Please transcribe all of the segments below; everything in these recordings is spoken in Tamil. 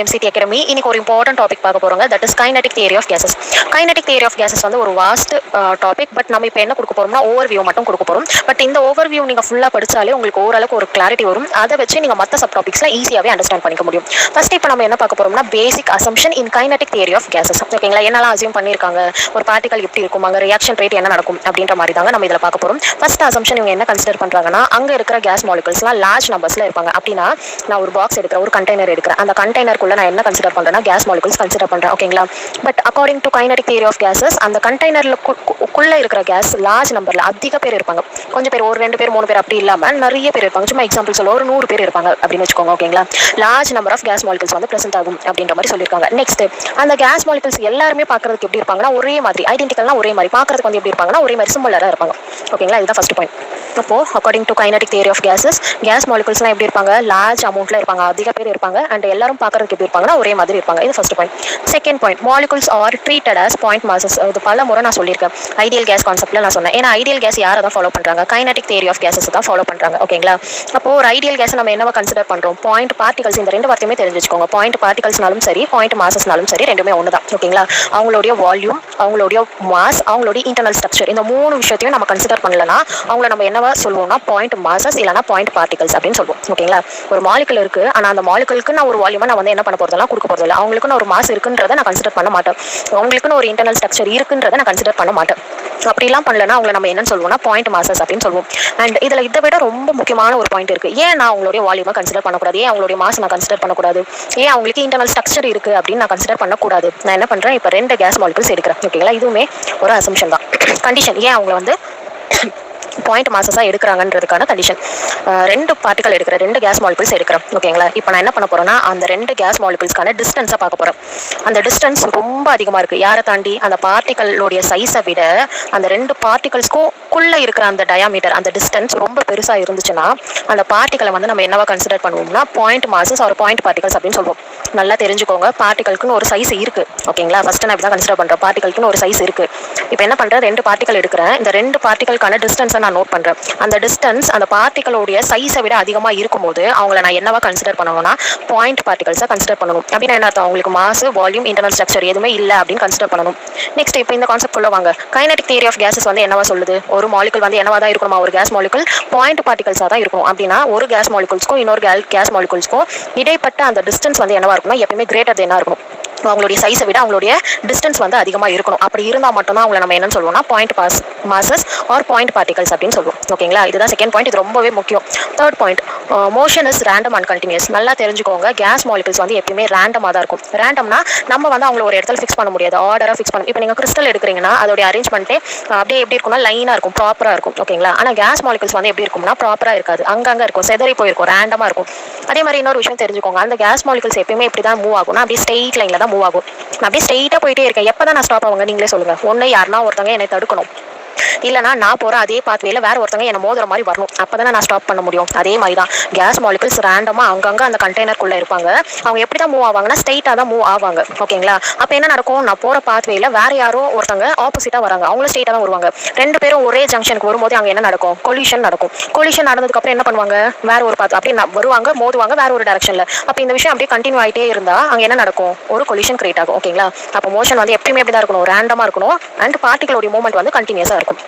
MCT Academy இன்னைக்கு ஒரு இம்பார்ட்டன்ட் டாபிக் பார்க்க போறோங்க. That is kinetic theory of gases. Kinetic theory of gases வந்து ஒரு வாஸ்ட் டாபிக். பட் நம்ம இப்போ என்ன கொடுக்க போறோம்னா ஓவர்வியூ மட்டும் கொடுக்க போறோம். பட் இந்த ஓவர்வியூ நீங்க ஃபுல்லா படிச்சாலே உங்களுக்கு ஓரளவுக்கு ஒரு கிளாரிட்டி வரும். அதை வச்சு நீங்க மற்ற சப் டாபிக்ஸ்ல ஈஸியாவே அண்டர்ஸ்டாண்ட் பண்ணிக்க முடியும். ஃபர்ஸ்ட் இப்போ நம்ம என்ன பார்க்க போறோம்னா basic assumption in kinetic theory of gases. ஓகேங்களா? என்னெல்லாம் அசியூம் பண்ணிருக்காங்க, ஒரு பார்ட்டிகல் எப்படி இருக்கும், அங்க ரியாக்ஷன் ரேட் என்ன நடக்கும் அப்படின்ற மாதிரி தாங்க நம்ம இதில் பார்க்க போறோம். ஃபர்ஸ்ட் அசம்ஷன் இவங்க என்ன கன்சிடர் பண்றாங்கன்னா, அங்க இருக்கிற கேஸ் மாலிகுல்ஸ்லாம் லார்ஜ் நம்பர்ஸ்ல இருப்பாங்க. அப்படின்னா நான் ஒரு பாக்ஸ் எடுக்கிறேன், ஒரு கண்டெய்னர் எடுக்கிறேன். அந்த கண்டெய்னருக்குள்ள நான் என்ன கன்சிடர் பண்றேன்னா கேஸ் மாலிகுல்ஸ் கன்சிடர் பண்றேன். ஓகேங்களா? But according to kinetic theory of gases அந்த கண்டெய்னருக்குள்ள இருக்கிற கேஸ் லார்ஜ் நம்பர்ல அதிக பேர் இருப்பாங்க. கொஞ்சம் பேர், ஒரு 2 பேர் 3 பேர் அப்படி இல்லாம நிறைய பேர் இருப்பாங்க. சும்மா எக்ஸாம்பிள் சொல்ல ஒரு 100 பேர் இருப்பாங்க அப்படின்னு வச்சுக்கோங்க. ஓகேங்களா? Large number of gas molecules வந்து பிரசன்ட் ஆகும் அப்படின்ற மாதிரி சொல்லியிருக்காங்க. நெக்ஸ்ட் அந்த கேஸ் மாலிகுல்ஸ் எல்லாருமே பார்க்கறதுக்கு எப்படி இருப்பாங்கன்னா ஒரே மாதிரி, ஐடென்டிக்கல்னா ஒரே மாதிரி, பார்க்கறதுக்கு வந்து எப்படி இருப்பாங்கன்னா ஒரே மாதிரி சிமிலரா இருப்பாங்க. ஓகேங்களா? இதுதான் ஃபர்ஸ்ட் பாயிண்ட். அப்போ according to kinetic theory of gases gas மாலிகுல்ஸ்லாம் எப்படி இருப்பாங்க? லார்ஜ் அமௌண்ட்ல இருப்பாங்க, அதிக பேர் இருப்பாங்க. அண்ட் எல்லாரும் பார்க்கறதுக்கு எப்படி இருப்பாங்கன்னா ஒரே மாதிரி இருப்பாங்க. இது first point. Second point, molecules R treated as point masses. இது பல முறை நான் சொல்லியிருக்கேன் ஐடியல் கேஸ் கான்செப்ட்ல நான் சொன்னேன். ஏன்னா ஐடியல் கேஸ் யாரை தான் ஃபாலோ பண்றாங்க? கைனடிக் தியரி ஆஃப் கேசஸ் தான் ஃபாலோ பண்றாங்க. ஓகேங்களா? அப்போ ஒரு ஐடியல் கேஸ் நம்ம என்னவா கன்சிடர் பண்றோம்? Point particles. இந்த ரெண்டு வார்த்தையுமே தெரிஞ்சு வச்சுக்கோங்க. பாயிண்ட் பார்ட்டிகல்ஸ்னாலும் சரி, பாயிண்ட் மாசஸ்னாலும் சரி, ரெண்டுமே ஒன்று தான். ஓகேங்களா? அவங்களுடைய வால்யூம், அவங்களுடைய மாஸ், அவங்களுடைய இன்டர்னல் ஸ்ட்ரக்சர், இந்த 3 விஷயத்தையும் நம்ம கன்சிடர் பண்ணலன்னா அவங்கள நம்ம என்னவா சொல்லுவோம்னா பாயிண்ட் மாசஸ் இல்லைனா பாயிண்ட் பார்ட்டிகல்ஸ் அப்படின்னு சொல்லுவோம். ஓகேங்களா? ஒரு மாலிகுல் இருக்கு, ஆனா அந்த மாலிகுலுக்கு நான் ஒரு வால்யூமா நான் வந்து என்ன பண்ண போறதெல்லாம் கொடுக்க போறது இல்லை. அவங்களுக்குன்னு ஒரு மாஸ் இருக்குன்றதை நான் கன்சிடர் பண்ண மாட்டேன். அவங்களுக்குன்னு ஒரு இன்டர்னல் ஸ்ட்ரக்சர் இருக்குன்றதை நான் கன்சிடர் பண்ண மாட்டேன். அப்படிலாம் பண்ணலன்னா அவங்களை நம்ம என்ன சொல்லுவோம்னா பாயிண்ட் மாசஸ் அப்படின்னு சொல்லுவோம். அண்ட் இதுல இதை விட ரொம்ப முக்கியமான ஒரு பாயிண்ட் இருக்கு. ஏன் நான் அவங்களுடைய வால்யூமா கன்சிடர் பண்ணக்கூடாது? ஏன் அவங்களுடைய மாஸ் நான் கன்சிடர் பண்ணக்கூடாது? ஏன் அவங்களுக்கு இன்டர்னல் ஸ்ட்ரக்சர் இருக்கு அப்படின்னு நான் கன்சிடர் பண்ணக்கூடாது? நான் என்ன பண்றேன், இப்போ 2 கேஸ் மாலிகுல்ஸ் எடுக்கிறேன். ஓகேங்களா? இதுவுமே ஒரு அசம்ஷன் தான். கண்டிஷன், ஏன் அவங்களை வந்து பாயிண்ட் மாசஸா எடுக்கிறாங்கன்றதுக்கான கண்டிஷன். 2 பார்ட்டிகல் எடுக்கிறேன், 2 கேஸ் மாலிகுல்ஸ் எடுக்கிறேன். ஓகேங்களா? இப்போ நான் என்ன பண்ண போறேன்னா அந்த 2 கேஸ் மாலிகுல்ஸ்க்கான டிஸ்டன்ஸை பார்க்க போறேன். அந்த டிஸ்டன்ஸ் ரொம்ப அதிகமா இருக்கு. யாரை தாண்டி? அந்த பார்ட்டிகளுடைய சைஸை விட அந்த 2 பார்ட்டிகல்ஸ்க்கும் இருக்கிற அந்த டயாமீட்டர், அந்த டிஸ்டன்ஸ் ரொம்ப பெருசா இருந்துச்சுன்னா அந்த பார்ட்டிகளை வந்து நம்ம என்னவா கன்சிடர் பண்ணுவோம்னா பாயிண்ட் மாசஸ் ஒரு பாயிண்ட் பார்ட்டிகல்ஸ் அப்படின்னு சொல்லுவோம். நல்லா தெரிஞ்சுக்கோங்க, பார்ட்டிகளுக்குன்னு ஒரு சைஸ் இருக்கு. ஓகேங்களா? ஃபர்ஸ்ட் நான் இப்படி தான் கன்சிடர் பண்றேன். பார்ட்டிகளுக்குன்னு ஒரு சைஸ் இருக்கு. இப்போ என்ன பண்றேன், 2 பார்ட்டிகல் எடுக்கிறேன். இந்த 2 பார்ட்டிகளுக்கான டிஸ்டன்ஸை நான் நோட் பண்றேன். அந்த டிஸ்டன்ஸ் அந்த பார்ட்டிகளுடைய சைஸை விட அதிகமா இருக்கும்போது அவங்கள நான் என்னவா கன்சிடர் பண்ணணும்னா பாயிண்ட் பார்ட்டிகல்ஸா கன்சிடர் பண்ணணும். அப்படின்னா என்ன அர்த்தம்? அவங்களுக்கு மாஸ், வால்யூம், இன்டர்னல் ஸ்ட்ரக்சர் எதுவுமே இல்லை அப்படின்னு கன்சிடர் பண்ணணும். நெக்ஸ்ட் இப்போ இந்த கான்செப்ட் குள்ள வாங்க. கைனடிக் தியரி ஆஃப் கேசஸ் வந்து என்னவா சொல்லுது? ஒரு மாலிகுல் வந்து என்னவா தான் இருக்கணுமா? ஒரு கேஸ் மாலிகுல் பாயிண்ட் பார்ட்டிகல்ஸா தான் இருக்கணும். அப்படின்னா ஒரு கேஸ் மாலிகுல்ஸ்க்கும் இன்னொரு கேஸ் மாலிகுல்ஸ்க்கும் இடைப்பட்ட அந்த டிஸ்டன்ஸ் வந்து என்னவா இருக்கணும்? எப்பவுமே கிரேட்டர் தென்னா இருக்கணும். அவங்களுடைய சைஸை விட அவங்களுடைய டிஸ்டன்ஸ் வந்து அதிகமாக இருக்கணும். அப்படி இருந்தால் மட்டும்தான் அவங்களை நம்ம என்னன்னு சொல்லுவோம்னா point masses or point particles அப்படின்னு சொல்லுவோம். ஓகேங்களா? இதுதான் செகண்ட் பாயிண்ட். இது ரொம்பவே முக்கியம். Third point, motion is random and continuous. நல்லா தெரிஞ்சுக்கோங்க, கேஸ் மாலிகுல்ஸ் வந்து எப்பயுமே ரேண்டமாக தான் இருக்கும். ரேண்டம்னா நம்ம வந்து அவங்கள ஒரு இடத்துல ஃபிக்ஸ் பண்ண முடியாது, ஆர்டராக ஃபிக்ஸ் பண்ண. இப்போ நீங்கள் கிறிஸ்டல் எடுக்கிறீங்கன்னா அதோடைய அரேஞ்ச்மெண்ட்டே அப்படியே எப்படி இருக்கும்னா லைனாக இருக்கும், ப்ராப்பராக இருக்கும். ஓகேங்களா? ஆனால் கேஸ் மாலிகுல்ஸ் வந்து எப்படி இருக்கும்னா ப்ராப்பராக இருக்காது, அங்கங்கே இருக்கும், செதறி போயிருக்கும், ரேண்டமாக இருக்கும். அதே மாதிரி இன்னொரு விஷயம் தெரிஞ்சுக்கோங்க, அந்த கேஸ் மாலிகுல்ஸ் எப்பயுமே இப்படி தான் மூவ் ஆகும்னா அப்படியே ஸ்ட்ரெயிட் லைனில் தான் மூவ் ஆகும். நான் அப்படியே ஸ்ட்ரெயிட்டாக போயிட்டே இருக்கேன். எப்போ தான் நான் ஸ்டாப் ஆகுங்க நீங்களே சொல்லுங்கள். ஒன்று யாருன்னா ஒருத்தவங்க என்னை தடுக்கணும், இல்லைனா நான் போகிற அதே பாத்வேல வேற ஒருத்தவங்க என்ன மோதுற மாதிரி வரணும். அப்போ தானே நான் ஸ்டாப் பண்ண முடியும். அதே மாதிரி தான் கேஸ் மாலிகுல்ஸ் ரேண்டமாக அங்கங்கே அந்த கண்டெய்னருக்குள்ளே இருப்பாங்க. அவங்க எப்படி தான் மூவ் ஆவாங்கன்னா ஸ்ட்ரெயிட்டாக தான் மூவ் ஆவாங்க. ஓகேங்களா? அப்போ என்ன நடக்கும், நான் போகிற பாத்வேல வேற யாரோ ஒருத்தவங்க ஆப்போசிட்டாக வராங்க, அவங்களும் ஸ்ட்ரெயிட்டாக தான் வருவாங்க. 2 பேரும் ஒரே ஜங்ஷனுக்கு வரும்போது அங்கே என்ன நடக்கும்? கொலிஷன் நடக்கும். கொலிஷன் நடந்ததுக்கப்புறம் என்ன பண்ணுவாங்க? வேற ஒரு பாத் அப்படியே வருவாங்க, மோதுவாங்க வேற ஒரு டேரக்ஷனில். அப்போ இந்த விஷயம் அப்படியே கண்டினியூ ஆகிட்டே இருந்தால் அங்கே என்ன நடக்கும்? ஒரு கொலிஷன் கிரியேட் ஆகும். ஓகேங்களா? அப்போ மோஷன் வந்து எப்பயுமே எப்படி தான் இருக்கணும்? ரேண்டமாக இருக்கணும். அண்ட் பார்ட்டிகளோட மூவ்மெண்ட் வந்து கண்டினியூஸாக இருக்கும்.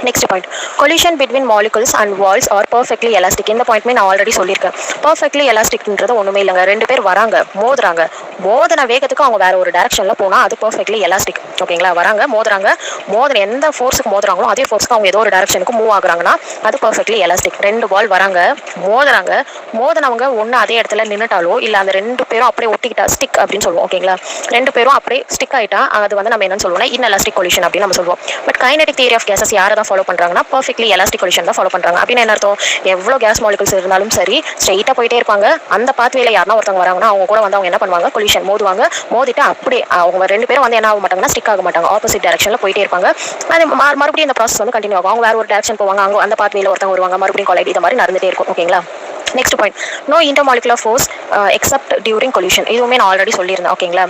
Next point, collision between molecules and walls are perfectly elastic. இந்த பாயிண்ட்மே நான் ஆல்ரெடி சொல்லியிருக்கேன். பர்ஃபெக்ட்லி எலாஸ்டிக்ன்றது ஒன்றுமே இல்லைங்க. 2 பேர் வராங்க, மோதுறாங்க, மோதின வேகத்துக்கு அவங்க வேற ஒரு டேரக்ஷனில் போனால் அது பர்ஃபெக்ட்லி எலாஸ்டிக். ஓகேங்களா? வராங்க, மோதுறாங்க, மோதின எந்த ஃபோர்ஸுக்கு மோதுறாங்களோ அதே ஃபோர்ஸுக்கு அவங்க ஏதோ ஒரு டேரக்ஷனுக்கு மூவ் ஆகுறாங்கன்னா அது பர்ஃபெக்ட்லி எலாஸ்டிக். 2 பால் வராங்க, மோதுறாங்க, மோதினவங்க ஒன்று அதே இடத்துல நின்றுட்டாலோ இல்லை அந்த 2 பேரும் அப்படியே ஒட்டிக்கிட்டா ஸ்டிக் அப்படின்னு சொல்லுவோம். ஓகேங்களா? 2 பேரும் அப்படியே ஸ்டிக் ஆகிட்டா அது வந்து நம்ம என்னன்னு சொல்லுவோம்னா இன்எலாஸ்டிக் கொலிஷன் அப்படின்னு நம்ம சொல்லுவோம். But kinetic theory of gases யாரை தான் ஃபாலோ பண்றாங்கன்னா பர்ஃபெக்ட்லி எலாஸ்டிக் கொலிஷன் தான் ஃபாலோ பண்றாங்க. அப்படின்னா என்ன அர்த்தம்? எவ்வளோ கேஸ் மாலிகுல்ஸ் இருந்தாலும் சரி ஸ்ட்ரெயிட்டாக போயிட்டே இருப்பாங்க. அந்த பாத்வேல யாருன்னா ஒருத்தவங்க வராங்கன்னா அவங்க கூட வந்து அவங்க என்ன பண்ணுவாங்க? கொலிஷன் மோதுவாங்க, மோதிட்டு அப்படியே அவங்க 2 பேரும் வந்து என்ன ஆக மாட்டாங்கன்னா ஸ்டிக் ஆக மாட்டாங்க, ஆப்போசிட் டேரக்ஷனில் போயிட்டே இருப்பாங்க. அது மறுபடியும் இந்த ப்ராசஸ் வந்து கண்டினியூ ஆகும். அவங்க வேற ஒரு டேரக்ஷன் போவாங்க, அவங்க அந்த பாத்வேல ஒருத்தவங்க வருவாங்க, மறுபடியும் கொலைட், இது மாதிரி நடந்துட்டே இருக்கும். ஓகேங்களா? Next point, no intermolecular force except during collision. இதுவுமே நான் ஆல்ரெடி சொல்லியிருந்தேன். ஓகேங்களா,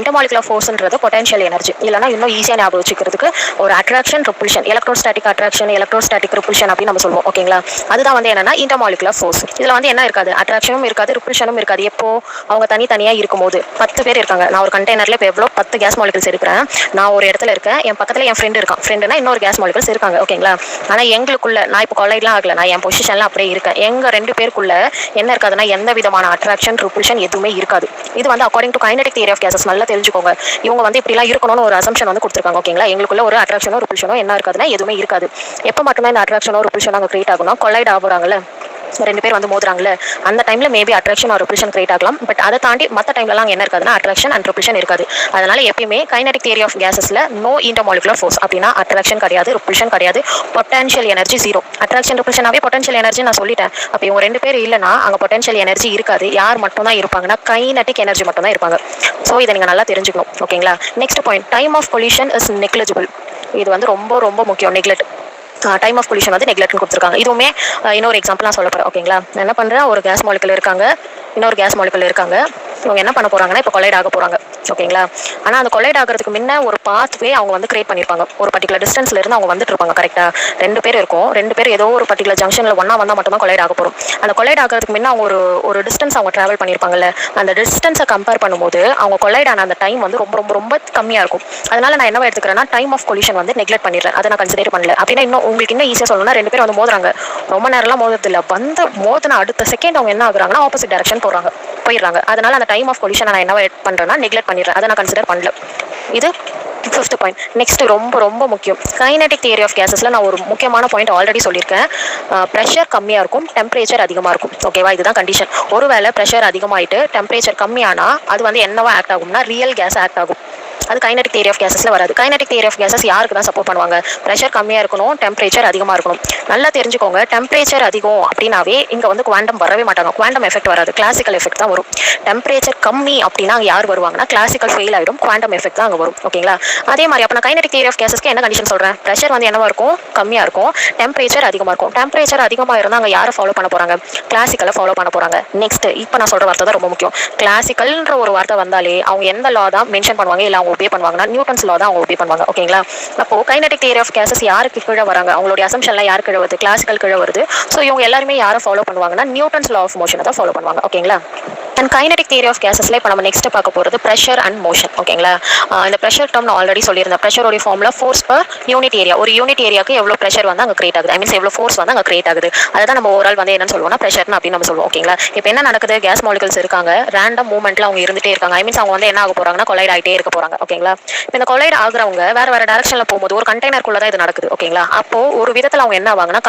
இன்டர்மாலிகுலர் ஃபோர்ஸ்ன்றது பொட்டன்ஷியல் எனர்ஜி. இல்லைனா இன்னும் ஈஸியாக ஞாபகம் வச்சுக்கிறதுக்கு ஒரு attraction repulsion, electrostatic attraction, electrostatic repulsion அப்படின்னு நம்ம சொல்லுவோம். ஓகேங்களா, அதுதான் வந்து என்னன்னா இன்டர்மாலிகுலர் ஃபோர்ஸ். இதில் வந்து என்ன இருக்காது, அட்ராக்ஷனும் இருக்காது, ரிப்பல்ஷனும் இருக்காது. எப்போ அவங்க தனித்தனியாக இருக்கும்போது 10 பேர் இருக்காங்க, நான் ஒரு கண்டெய்னரில் இப்போ எவ்வளோ 10 கேஸ் மாலிகுல்ஸ் இருக்கிறேன், நான் ஒரு இடத்துல இருக்கேன், என் பக்கத்தில் என் ஃப்ரெண்டு இருக்கான், ஃப்ரெண்டுனா இன்னொரு கேஸ் மாலிகுல்ஸ் இருக்காங்க. ஓகேங்களா, ஆனால் எங்களுக்குள்ள நான் இப்போ கொலைட்லாம் ஆகல, நான் என் பொசிஷன்லாம் அப்படியே இருக்கேன். எங்கள் 2 பேருக்குள்ள என்ன இருக்காதுன்னா எந்த விதமான அட்ராக்ஷன் ரிப்பல்ஷன் எதுவுமே இருக்காது. இது வந்து according to kinetic theory of gases. நல்லா தெரிஞ்சுக்கோங்க, இவங்க வந்து இப்படிலாம் இருக்கணும்னு ஒரு அசம்ஷன் வந்து கொடுத்துருக்காங்க. ஓகேங்களா, எங்களுக்குள்ள ஒரு அட்ராக்ஷனோ ரிப்பல்ஷனோ என்ன இருக்காதுன்னா எதுவுமே இருக்காது. எப்போ மட்டுமே இந்த அட்ராக்ஷனோ ரிப்பல்ஷனோ அங்கே கிரியேட் ஆகும்னா கொலைட் ஆகுறாங்கல்ல, 2 பேர் வந்து மோதுறாங்கல்ல, அந்த டைம்ல maybe attraction or repulsion create ஆகலாம். பட் அதை தாண்டி மற்ற டைம்லலாம் என்ன இருக்காதுன்னா அட்ராக்ஷன் அண்ட் ரிப்பல்ஷன் இருக்காது. அதனால எப்பயுமே கைனடிக் தியரி ஆஃப் கேசஸ்ல நோ இன்டர்மாலிகுலர் ஃபோர்ஸ் அப்படின்னா அட்ராக்ஷன் கிடையாது, ரிப்பல்ஷன் கிடையாது, பொட்டன்ஷியல் எனர்ஜி ஜீரோ. அட்ராக்ஷன் ரிப்பல்ஷனாவே பொட்டன்ஷியல் எனர்ஜி நான் சொல்லிட்டேன். அப்போ இவங்க 2 பேர் இல்லைன்னா அங்கே பொட்டன்ஷியல் எனர்ஜி இருக்காது. யார் மட்டும் தான் இருப்பாங்கன்னா கைனடிக் எனர்ஜி மட்டும் தான் இருப்பாங்க. ஸோ இதை நீங்கள் நல்லா தெரிஞ்சுக்கணும். ஓகேங்களா, next point, time of collision is negligible. இது வந்து ரொம்ப ரொம்ப முக்கியம். நெக்லெக்ட், டைம் ஆஃப் கொலிஷன் வந்து நெக்லெக்ட்னு கொடுத்துருக்காங்க. இதுவுமே இன்னொரு எக்ஸாம்பிள் நான் சொல்ல போகிறேன். ஓகேங்களா, நான் என்ன பண்ணுறேன், ஒரு கேஸ் மாலிகுல் இருக்காங்க, இன்னொரு கேஸ் மாலிகுல் இருக்காங்க. இவங்க என்ன பண்ண போகிறாங்கன்னா இப்போ கொலைட் ஆக போகிறாங்க. ஓகேங்களா, ஆனால் அந்த கொலைட் ஆகிறதுக்கு முன்ன ஒரு பாத்வே அவங்க வந்து கிரியேட் பண்ணியிருப்பாங்க. ஒரு பர்டிகுலர் டிஸ்டன்ஸ்ல இருந்து அவங்க வந்துட்டு இருப்பாங்க. கரெக்டாக 2 பேர் இருக்கும், 2 பேர் ஏதோ ஒரு பர்டிகுலர் ஜங்ஷனில் ஒன்றா வந்தால் மட்டும்தான் கொலைட் ஆக போகிறோம். அந்த கொலைட் ஆகிறதுக்கு முன்ன அவங்க ஒரு டிஸ்டன்ஸ் அவங்க ட்ராவல் பண்ணியிருப்பாங்கல்ல, அந்த டிஸ்டன்ஸை கம்பேர் பண்ணும்போது அவங்க கொலைட் ஆன அந்த டைம் வந்து ரொம்ப ரொம்ப ரொம்ப கம்மியாக இருக்கும். அதனால நான் என்ன எடுத்துக்கிறேன்னா டைம் ஆஃப் கொலிஷன் வந்து நெக்லெக்ட் பண்ணிடுறேன், அதை நான் கன்சிடர் பண்ணல. அப்படின்னா உங்களுக்கு இன்னும் ஈஸியாக சொல்லணும்னா 2 பேர் வந்து மோதுறாங்க, ரொம்ப நேரம்லாம் மோதுறது இல்லை, வந்து மோதின அடுத்த செகண்ட் அவங்க என்ன ஆகுறாங்கன்னா ஆப்போசிட் டைரக்ஷன் போயிடுறாங்க. அதனால அந்த டைம் ஆஃப் கொலிஷன் நான் என்ன பண்றேன்னா நெக்லெக்ட் பண்ணிடுறேன், அதை நான் கன்சிடர் பண்ணல. இது 5th பாயிண்ட். நெக்ஸ்ட் ரொம்ப ரொம்ப முக்கியம், கைனடிக் தியரி ஆஃப் கேசஸ்ல நான் ஒரு முக்கியமான பாயிண்ட் ஆல்ரெடி சொல்லியிருக்கேன். ப்ரெஷர் கம்மியாக இருக்கும், டெம்பரேச்சர் அதிகமாக இருக்கும். ஓகேவா, இதுதான் கண்டிஷன். ஒருவேளை ப்ரெஷர் அதிகமாகிட்டு டெம்பரேச்சர் கம்மியானா அது வந்து என்னவா ஆக்ட் ஆகும்னா ரியல் கேஸ் ஆக்ட் ஆகும். அது கைனடிக் தியரி ஆஃப் கேசஸ்ல வராது. கைனடிக் தியரி ஆஃப் கேசஸ் யாருக்கு தான் சப்போர்ட் பண்ணுவாங்க, ப்ரெஷர் கம்மியாக இருக்கணும், டெம்பரேச்சர் அதிகமாக இருக்கணும். நல்லா தெரிஞ்சுக்கோங்க, டெம்பரேச்சர் அதிகம் அப்படின்னாவே இங்கே வந்து குவாண்டம் வரவே மாட்டாங்க, குவாண்டம் எஃபெக்ட் வராது, கிளாசிக்கல் எஃபெக்ட் தான் வரும். டெம்பரேச்சர் கம்மி அப்படின்னா அங்கே யார் வருவாங்கன்னா கிளாசிக்கல் ஃபெயில் ஆகிடும், குவாண்டம் எஃபெக்ட் தான் அங்கே வரும். ஓகேங்களா, அதே மாதிரி அப்போ நான் கைனடிக் தியரி ஆஃப் கேசஸ்க்கு என்ன கண்டிஷன் சொல்கிறேன், ப்ரெஷர் வந்து என்னவா இருக்கும், கம்மியாக இருக்கும், டெம்பரேச்சர் அதிகமாக இருக்கும். டெம்பரேச்சர் அதிகமாக இருந்தால் அங்கே யாரை ஃபாலோ பண்ண போகிறாங்க, கிளாசிக்கலை ஃபாலோ பண்ண போகிறாங்க. நெக்ஸ்ட் இப்போ நான் சொல்கிற வார்த்தை தான் ரொம்ப முக்கியம். கிளாசிக்கல்ன்ற ஒரு வார்த்தை வந்தாலே அவங்க எந்த லா தான் மென்ஷன் பண்ணுவாங்க, இல்லை அவங்க ஒபே பண்ணுவாங்கன்னா நியூட்டன்ஸ் லா தான் அவங்க ஒபே பண்ணுவாங்க. ஓகேங்களா, அப்போ கைனடிக் தியரி ஆஃப் கேசஸ் யாருக்கு கீழே வராங்க, அவங்களுடைய அசம்ஷன்லாம் யாருக்கு கீழே வருது, கிளாசிக்கல் கீழே வருது. ஸோ இவங்க எல்லாருமே யாரை ஃபாலோ பண்ணுவாங்கன்னா நியூட்டன்ஸ் லா ஆஃப் மோஷனை தான் ஃபாலோ பண்ணுவாங்க. ஓகேங்களா, அண்ட் கைனடிக் தியரி ஆஃப் கேசஸ்ல இப்போ நம்ம நெக்ஸ்ட் பார்க்க போகிறது ப்ரெஷர் அண்ட் மோஷன். ஓகேங்களா, இந்த ப்ரெஷர் டேர்ம் நான் ஆல்ரெடி சொல்லியிருந்தேன். ப்ரெஷரோட formula force per unit area. ஒரு யூனிட் ஏரியாவுக்கு எவ்வளோ ப்ரெஷர் வந்து அங்கே கிரியேட் ஆகுது, ஐ மீன்ஸ் எவ்வளோ ஃபோர்ஸ் வந்து அங்கே கிரியேட் ஆகுது, அதை தான் நம்ம ஓவரால் வந்து என்னன்னு சொல்லுவோம்னா ப்ரெஷர்னு அப்படின்னு நம்ம சொல்லுவோம். ஓகேங்களா, இப்போ என்ன நடக்குது, கேஸ் மாலிகுல்ஸ் இருக்காங்க, ரேண்டம் மூவ்மெண்ட்ல அவங்க இருந்துட்டே இருக்காங்க. ஐ மீன்ஸ் அவங்க வந்து என்ன ஆக போறாங்கன்னா கொலைட் ஆகிட்டே இருக்க போறாங்க. ஓகேங்களா, இப்போ இந்த கொலைட் ஆகுறவங்க வேற வேற டைரக்ஷன்ல போகும்போது ஒரு கண்டெய்னருக்குள்ள தான் இது நடக்குது. ஓகேங்களா, அப்போ ஒரு விதத்தில் அவங்க என்ன ஆவாங்கன்னா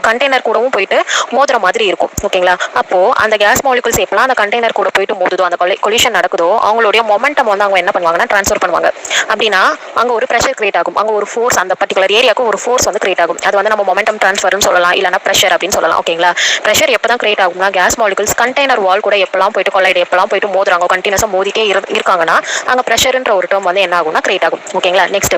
கண்டெய்னர் கூடவும் போயிட்டு மோதுற மாதிரி இருக்கும். ஓகேங்களா, அப்போ அந்த கேஸ் மாலிகுல்ஸ் எப்பலாம் அந்த கண்டெய்னர் கூட போயிட்டு மோதுதோ, அந்த கொலிஷன் நடக்குதோ, அவங்களுடைய மொமெண்டம் வந்து அவங்க என்ன பண்ணுவாங்கன்னா ட்ரான்ஸ்ஃபர் பண்ணுவாங்க. அப்படின்னா அங்க ஒரு ப்ரெஷர் கிரியேட் ஆகும், அங்க ஒரு ஃபோர்ஸ், அந்த பர்டிகுலர் ஏரியாவுக்கு ஒரு ஃபோர்ஸ் வந்து கிரியேட் ஆகும். அது வந்து நம்ம மொமெண்டம் ட்ரான்ஸ்ஃபர்னு சொல்லலாம், இல்லைனா ப்ரெஷர் அப்படின்னு சொல்லலாம். ஓகேங்களா, ப்ரெஷர் எப்போ தான் கிரியேட் ஆகும்னா கேஸ் மாலிகுல்ஸ் கண்டெய்னர் வால் கூட எப்பலாம் போயிட்டு கொலைட் எப்பலாம் போயிட்டு மோதுறாங்க, கண்டினியூஸாக மோதிட்டே இருக்காங்கன்னா அங்கே ப்ரெஷர்ன்ற ஒரு டேர்ம் வந்து என்ன ஆகும்னா கிரியேட் ஆகும். ஓகேங்களா, நெக்ஸ்ட்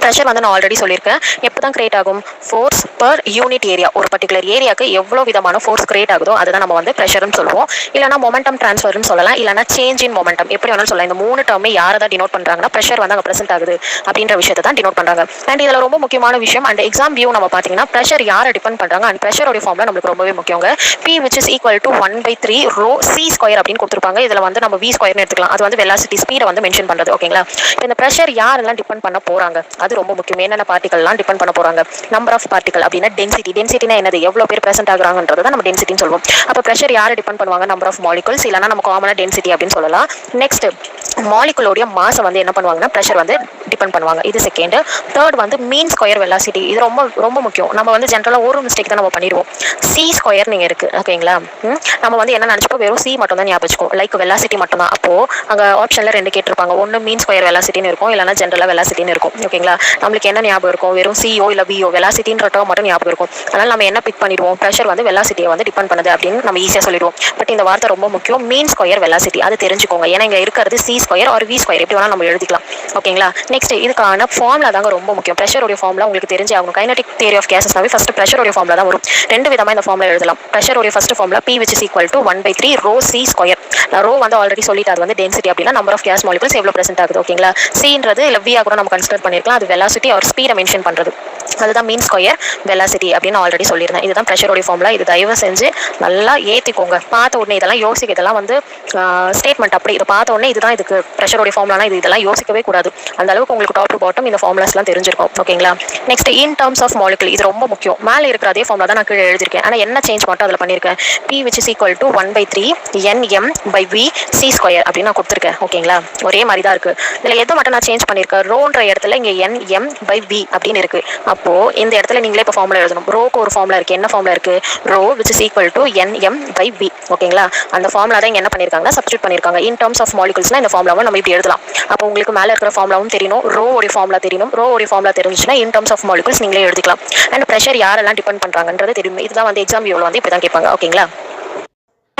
ப்ரெஷர் வந்து நான் ஆல்ரெடி சொல்லியிருக்கேன், எப்போ தான் கிரியேட் ஆகும், ஃபோர்ஸ் பர் யூனிட் ஏரியா. ஒரு பர்டிகுலர் ஏரியாவுக்கு எவ்வளோ விதமான ஃபோர்ஸ் கிரியேட் ஆகுதோ அதுதான் நம்ம வந்து ப்ரெஷர்னு சொல்லுவோம், இல்லைனா மொமெண்டம் ட்ரான்ஸ்ஃபர்னு சொல்லலாம், இல்லைனா சேஞ்ச் இன் மொமெண்டம், எப்படி வேணாலும் சொல்லலாம். இந்த 3 டேர்மே யாரை தான் டினோட் பண்ணுறாங்கன்னா ப்ரெஷர் வந்து அங்கே ப்ரெசென்ட் ஆகுது அப்படின்ற விஷயத்தை தான் டினோட் பண்ணுறாங்க. அண்ட் இதில் ரொம்ப முக்கியமான விஷயம், அண்ட் எக்ஸாம் வியூ நம்ம பார்த்தீங்கன்னா ப்ரெஷர் யாரை டிபெண்ட் பண்ணுறாங்க, அண்ட் ப்ரெஷரோட ஃபார்ம்ல நம்மளுக்கு ரொம்பவே முக்கியங்க. P which is equal to 1/3 rho c square அப்படின்னு கொடுத்துருப்பாங்க. இதில் வந்து நம்ம v ஸ்கொயர்னு எடுத்துக்கலாம், அது வந்து வெலாசிட்டி ஸ்பீடை வந்து மென்ஷன் பண்ணுறது. ஓகேங்களா, இந்த ப்ரெஷர் யாரெல்லாம் டிபெண்ட் பண்ண போகிறாங்க அது ரொம்ப முக்கியம். என்னென்ன பார்ட்டிகல்லாம் டிபெண்ட் பண்ண போகிறாங்க, நம்பர் ஆஃப் பார்ட்டிகல் அப்படின்னா டென்சிட்டி. டென்சிட்டினா என்னது, எவ்வளோ பேர் ப்ரெசென்ட் ஆகுறாங்கன்றது தான் நம்ம டென்சிட்டின்னு சொல்லுவோம். அப்போ ப்ரெஷர் யாரை டிபெண்ட் பண்ணுவாங்க, நம்பர் ஆஃப் மாலிகுல்ஸ், இல்லைனா நம்ம காமனாக டென்சிட்டி அப்படின்னு சொல்லலாம். நெக்ஸ்ட் மாலிகுலோடைய மாஸை வந்து என்ன பண்ணுவாங்கன்னா ப்ரெஷர் வந்து டிபெண்ட் பண்ணுவாங்க. இது செகண்ட். தேர்ட் வந்து மீன் ஸ்கொயர் வெலாசிட்டி. இது ரொம்ப ரொம்ப முக்கியம். நம்ம வந்து ஜென்ரலாக ஒரு மிஸ்டேக் தான் நம்ம பண்ணிடுவோம், சி ஸ்கொயர் நீங்கள் இருக்குது. ஓகேங்களா, நம்ம வந்து என்ன நினச்சிப்போம், வெறும் சி மட்டும் தான் ஞாபகம் வச்சுக்கோம், லைக் வெலாசிட்டி மட்டும் தான். அப்போது அங்கே ஆப்ஷனில் 2 கேட்டிருப்பாங்க, ஒன்று மீன் ஸ்கொயர் ஸ்கொயர் வெலாசிட்டின்னு இருக்கும், இல்லைனா ஜென்ரலாக வெலாசிட்டின்னு இருக்கும். ஓகேங்களா, நம்மளுக்கு என்ன ஞாபகம் இருக்கும், வெறும் CO இல்லை VO வெலாசிட்டின்ற டேர்ம் மட்டும் ஞாபகம் இருக்கும். அதனால் நம்ம என்ன பிக் பண்ணிடுவோம், ப்ரெஷர் வந்து வெலாசிட்டியை வந்து டிபெண்ட் பண்ணுது அப்படின்னு நம்ம ஈஸியாக சொல்லிடுவோம். பட் இந்த வார்த்தை ரொம்ப முக்கியம், மீன் ஸ்கொயர் வெலாசிட்டி, அது தெரிஞ்சுக்கோங்க. ஏன்னா இங்கே இருக்கிறது C square or V square எப்படி வேணால் நம்ம எழுதிக்கலாம். ஓகேங்களா, நெக்ஸ்ட் இதுக்கான ஃபார்முலா தாங்க ரொம்ப முக்கியம். ப்ரெஷருடைய ஃபார்முலா உங்களுக்கு தெரிஞ்சு ஆகும். கைனடிக் தியரி ஆஃப் கேசஸ்னாவே ஃபர்ஸ்ட் ப்ரெஷருடைய ஃபார்முலா தான் வரும். ரெண்டு விதமாக இந்த ஃபார்முலா எழுதலாம். ப்ரெஷருடைய first formula P which is equal to 1/3 rho C square. நான் ரோ வந்து ஆல்ரெடி சொல்லிட்டு, அது வந்து டென்சிட்டி அப்படின்னா நம்பர் ஆஃப் கேஸ் மாலிகுல்ஸ் எவ்வளோ பிரசென்ட் ஆகுது. ஓகேங்களா, Cன்றது இல்லை V கூட நம்ம கன்சிடர் பண்ணிருக்கலாம். அது வெலாசிட்டி ஆர் ஸ்பீடை மென்ஷன் பண்ணுறது, அதுதான் மீன் ஸ்கொயர் வெலாசிட்டி அப்படின்னு ஆல்ரெடி சொல்லியிருந்தேன். இதுதான் ப்ரெஷருடைய ஃபார்முலா. இது தயவு செஞ்சு நல்லா ஏற்றிக்கோங்க. பார்த்த உடனே இதெல்லாம் யோசிக்க, இதெல்லாம் வந்து ஸ்டேட்மெண்ட் அப்படி இதை பார்த்த உடனே இதுதான் இதுக்கு ப்ரெஷருடைய ஃபார்முலானா இதெல்லாம் யோசிக்கவே கூடாது. அந்த அளவுக்கு உங்களுக்கு டாப் டு பாட்டம் இந்த ஃபார்முலாஸ்லாம் தெரிஞ்சிருக்கும். ஓகேங்களா, next in terms of molecule, இது ரொம்ப முக்கியம். மேலே இருக்கிற அதே ஃபார்முலா தான் நான் கீழே எழுதிருக்கேன். ஆனால் என்ன சேஞ்ச் மட்டும் அதில் பண்ணியிருக்கேன், P which is equal to 1/3 NM/V C square அப்படின்னு நான் கொடுத்துருக்கேன். ஓகேங்களா, ஒரே மாதிரி தான் இருக்குது. இதில் எது மட்டும் நான் சேஞ்ச் பண்ணியிருக்கேன், ரோன்ற இடத்துல இங்கே NM/V அப்படின்னு இருக்குது. அப்போது இந்த இடத்துல நீங்களே இப்போ ஃபார்முலா எழுதணும். ரோக்கு ஒரு ஃபார்முலா இருக்குது. என்ன ஃபார்முலா இருக்குது, row which is equal to NM/V. ஓகேங்களா, அந்த ஃபார்முலா தான் இங்கே என்ன பண்ணியிருக்காங்கன்னா சப்ஸ்டியூட் பண்ணியிருக்காங்க. இன் டர்ம்ஸ் ஆஃப் மாலிகுல்ஸ்னா இந்த ஃபார்முலாவை நம்ம இப்படி எழுதலாம். அப்போ உங்களுக்கு மேலே இருக்கிற ஃபார்முலாவும் தெரியணும், ரோ ஒரு ஃபார்முலா தெரியணும். ரோ ஒரு ஃபார்முலா தெரிஞ்சுன்னா இன் டர்ம்ஸ் ஆஃப் மாலிகுல்ஸ் நீங்களே எழுதிக்கலாம். அண்ட் ப்ரெஷர் யாரெல்லாம் டிபெண்ட் பண்ணுறாங்கன்றது தெரியும். இதுதான் வந்து எக்ஸாம் வியூவில் வந்து இப்படி தான் கேட்பாங்க. ஓகேங்களா,